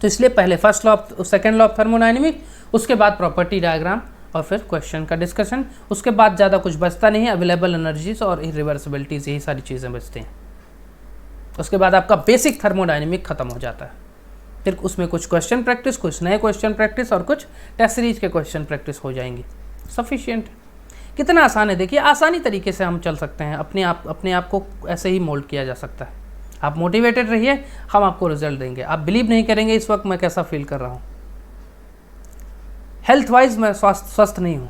तो इसलिए पहले first law second law of thermodynamic, उसके बाद प्रॉपर्टी डायग्राम, और फिर क्वेश्चन का डिस्कशन, उसके बाद ज़्यादा कुछ बचता नहीं है, अवेलेबल एनर्जीज और इरिवर्सिबिलिटीज, यही सारी चीज़ें बचती हैं। उसके बाद आपका बेसिक थर्मोडायनेमिक खत्म हो जाता है, फिर उसमें कुछ क्वेश्चन प्रैक्टिस, कुछ नए क्वेश्चन प्रैक्टिस और कुछ टेस्ट सीरीज के क्वेश्चन प्रैक्टिस हो जाएंगी। सफिशिएंट। कितना आसान है, देखिए आसानी तरीके से हम चल सकते हैं, अपने आप को ऐसे ही मोल्ड किया जा सकता है। आप मोटिवेटेड रहिए, हम आपको रिजल्ट देंगे। आप बिलीव नहीं करेंगे इस वक्त मैं कैसा फील कर रहा हूँ। हेल्थ वाइज मैं स्वस्थ नहीं हूँ,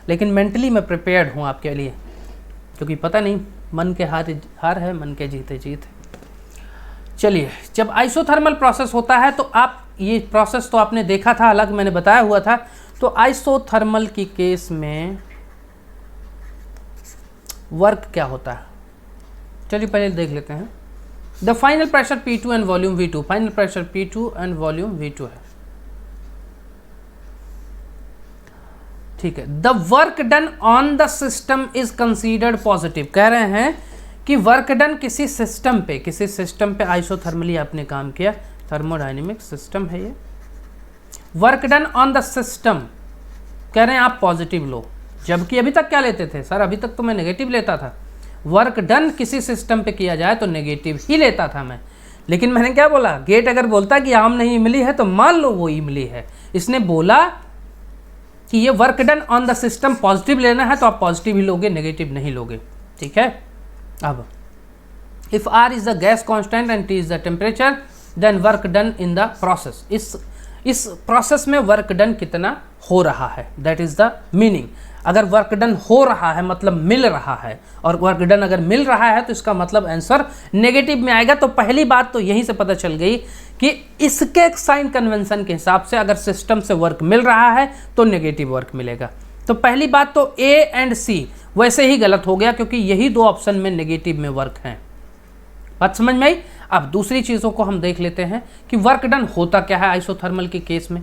लेकिन मेंटली मैं प्रिपेयर्ड हूँ आपके लिए, क्योंकि पता नहीं मन के हार है, मन के जीते जीत है। चलिए, जब आइसोथर्मल प्रोसेस होता है तो आप ये प्रोसेस तो आपने देखा था, अलग मैंने बताया हुआ था। तो आइसोथर्मल की केस में वर्क क्या होता है, चलिए पहले देख लेते हैं। The final pressure P2 and volume V2, final pressure P2 and volume V2 है, ठीक है। The work done on the system is considered positive, कह रहे हैं कि वर्क डन किसी सिस्टम पे आइसोथर्मली आपने काम किया, थर्मोडायनेमिक सिस्टम है ये। Work done on the system कह रहे हैं आप पॉजिटिव लो, जबकि अभी तक क्या लेते थे सर, अभी तक तो मैं नेगेटिव लेता था। वर्क डन किसी सिस्टम पे किया जाए तो नेगेटिव ही लेता था मैं, लेकिन मैंने क्या बोला, गेट अगर बोलता कि आम नहीं इमली है तो मान लो वो इमली है। इसने बोला कि ये work done on the system positive लेना है तो आप पॉजिटिव ही लोगे, नेगेटिव नहीं लोगे, ठीक है। अब if R is the gas constant and T is the temperature, then work done in the process, इस प्रोसेस में वर्क डन कितना हो रहा है, दैट इज द मीनिंग। अगर वर्क डन हो रहा है मतलब मिल रहा है, और वर्क डन अगर मिल रहा है तो इसका मतलब आंसर नेगेटिव में आएगा। तो पहली बात तो यहीं से पता चल गई कि इसके साइन कन्वेंशन के हिसाब से अगर सिस्टम से वर्क मिल रहा है तो नेगेटिव वर्क मिलेगा। तो पहली बात तो A एंड C वैसे ही गलत हो गया, क्योंकि यही दो ऑप्शन में नेगेटिव में वर्क हैं। बात समझ में आई। अब दूसरी चीज़ों को हम देख लेते हैं कि वर्क डन होता क्या है आइसोथर्मल के केस में।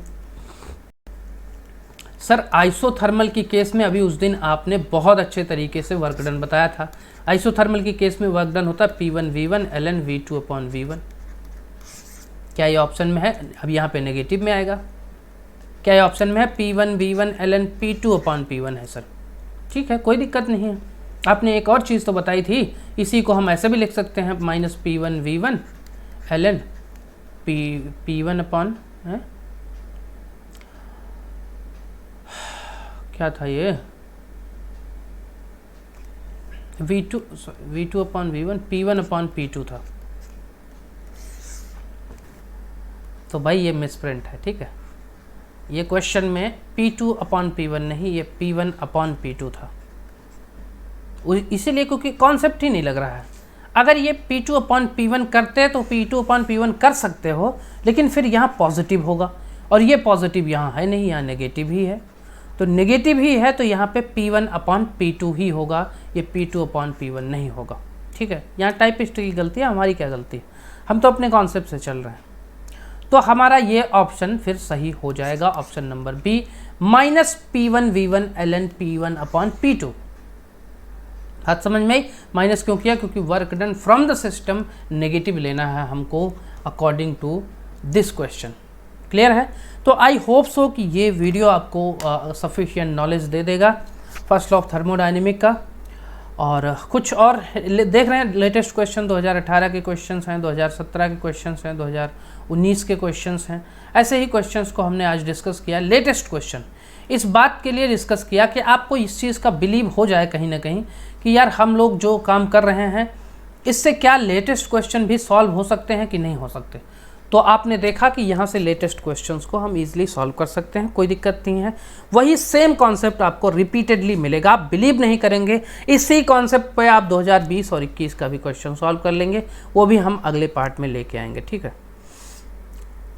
सर आइसोथर्मल की केस में अभी उस दिन आपने बहुत अच्छे तरीके से वर्क डन बताया था। आइसोथर्मल की केस में वर्क डन होता है P1 V1 ln V2 upon V1। क्या ये ऑप्शन में है, अब यहाँ पे नेगेटिव में आएगा। क्या ये ऑप्शन में है P1 V1 ln P2 upon P1 है सर, ठीक है, कोई दिक्कत नहीं है। आपने एक और चीज़ तो बताई थी, इसी को हम ऐसे भी लिख सकते हैं minus P1 V1 ln P1 upon है, क्या था ये, V2 upon V1 P1 upon P2 था। तो भाई ये मिसप्रिंट है, ठीक है। ये क्वेश्चन में P2 अपॉन P1 नहीं, ये P1 अपॉन P2 था, इसीलिए क्योंकि कॉन्सेप्ट ही नहीं लग रहा है। अगर ये P2 अपॉन P1 करते तो P2 अपॉन P1 कर सकते हो, लेकिन फिर यहाँ पॉजिटिव होगा, और ये पॉजिटिव यहाँ है नहीं, यहाँ नेगेटिव ही है। तो नेगेटिव ही है तो यहाँ पे P1 अपॉन P2 ही होगा, ये P2 अपॉन P1 नहीं होगा, ठीक है। यहाँ टाइपिस्ट की गलती है, हमारी क्या गलती है, हम तो अपने कॉन्सेप्ट से चल रहे हैं। तो हमारा ये ऑप्शन फिर सही हो जाएगा, option number B minus P1 V1 ln P1 upon P2। हाथ समझ में आई। माइनस क्यों किया, क्योंकि work done from the system negative लेना है हमको according to this question. Clear है। तो आई होप सो कि ये वीडियो आपको सफिशिएंट नॉलेज दे देगा फर्स्ट लॉ ऑफ थर्मोडायनेमिक का। और कुछ और देख रहे हैं, लेटेस्ट क्वेश्चन 2018 के क्वेश्चंस हैं, 2017 के क्वेश्चंस हैं, 2019 के क्वेश्चंस हैं। ऐसे ही क्वेश्चंस को हमने आज डिस्कस किया। लेटेस्ट क्वेश्चन इस बात के लिए डिस्कस किया कि आपको इस चीज़ का बिलीव हो जाए कहीं ना कहीं कि यार हम लोग जो काम कर रहे हैं इससे क्या लेटेस्ट क्वेश्चन भी सॉल्व हो सकते हैं कि नहीं हो सकते। तो आपने देखा कि यहाँ से लेटेस्ट क्वेश्चंस को हम इजीली सॉल्व कर सकते हैं, कोई दिक्कत नहीं है। वही सेम कॉन्सेप्ट आपको रिपीटेडली मिलेगा, आप बिलीव नहीं करेंगे। इसी कॉन्सेप्ट पे आप 2020 और 21 का भी क्वेश्चन सॉल्व कर लेंगे, वो भी हम अगले पार्ट में लेके आएंगे, ठीक है।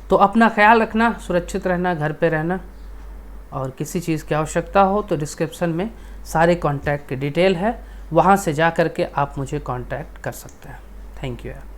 तो अपना ख्याल रखना, सुरक्षित रहना, घर पे रहना, और किसी चीज़ की आवश्यकता हो तो डिस्क्रिप्शन में सारे कॉन्टैक्ट की डिटेल है, वहाँ से जा कर के आप मुझे कॉन्टैक्ट कर सकते हैं। थैंक यू यार।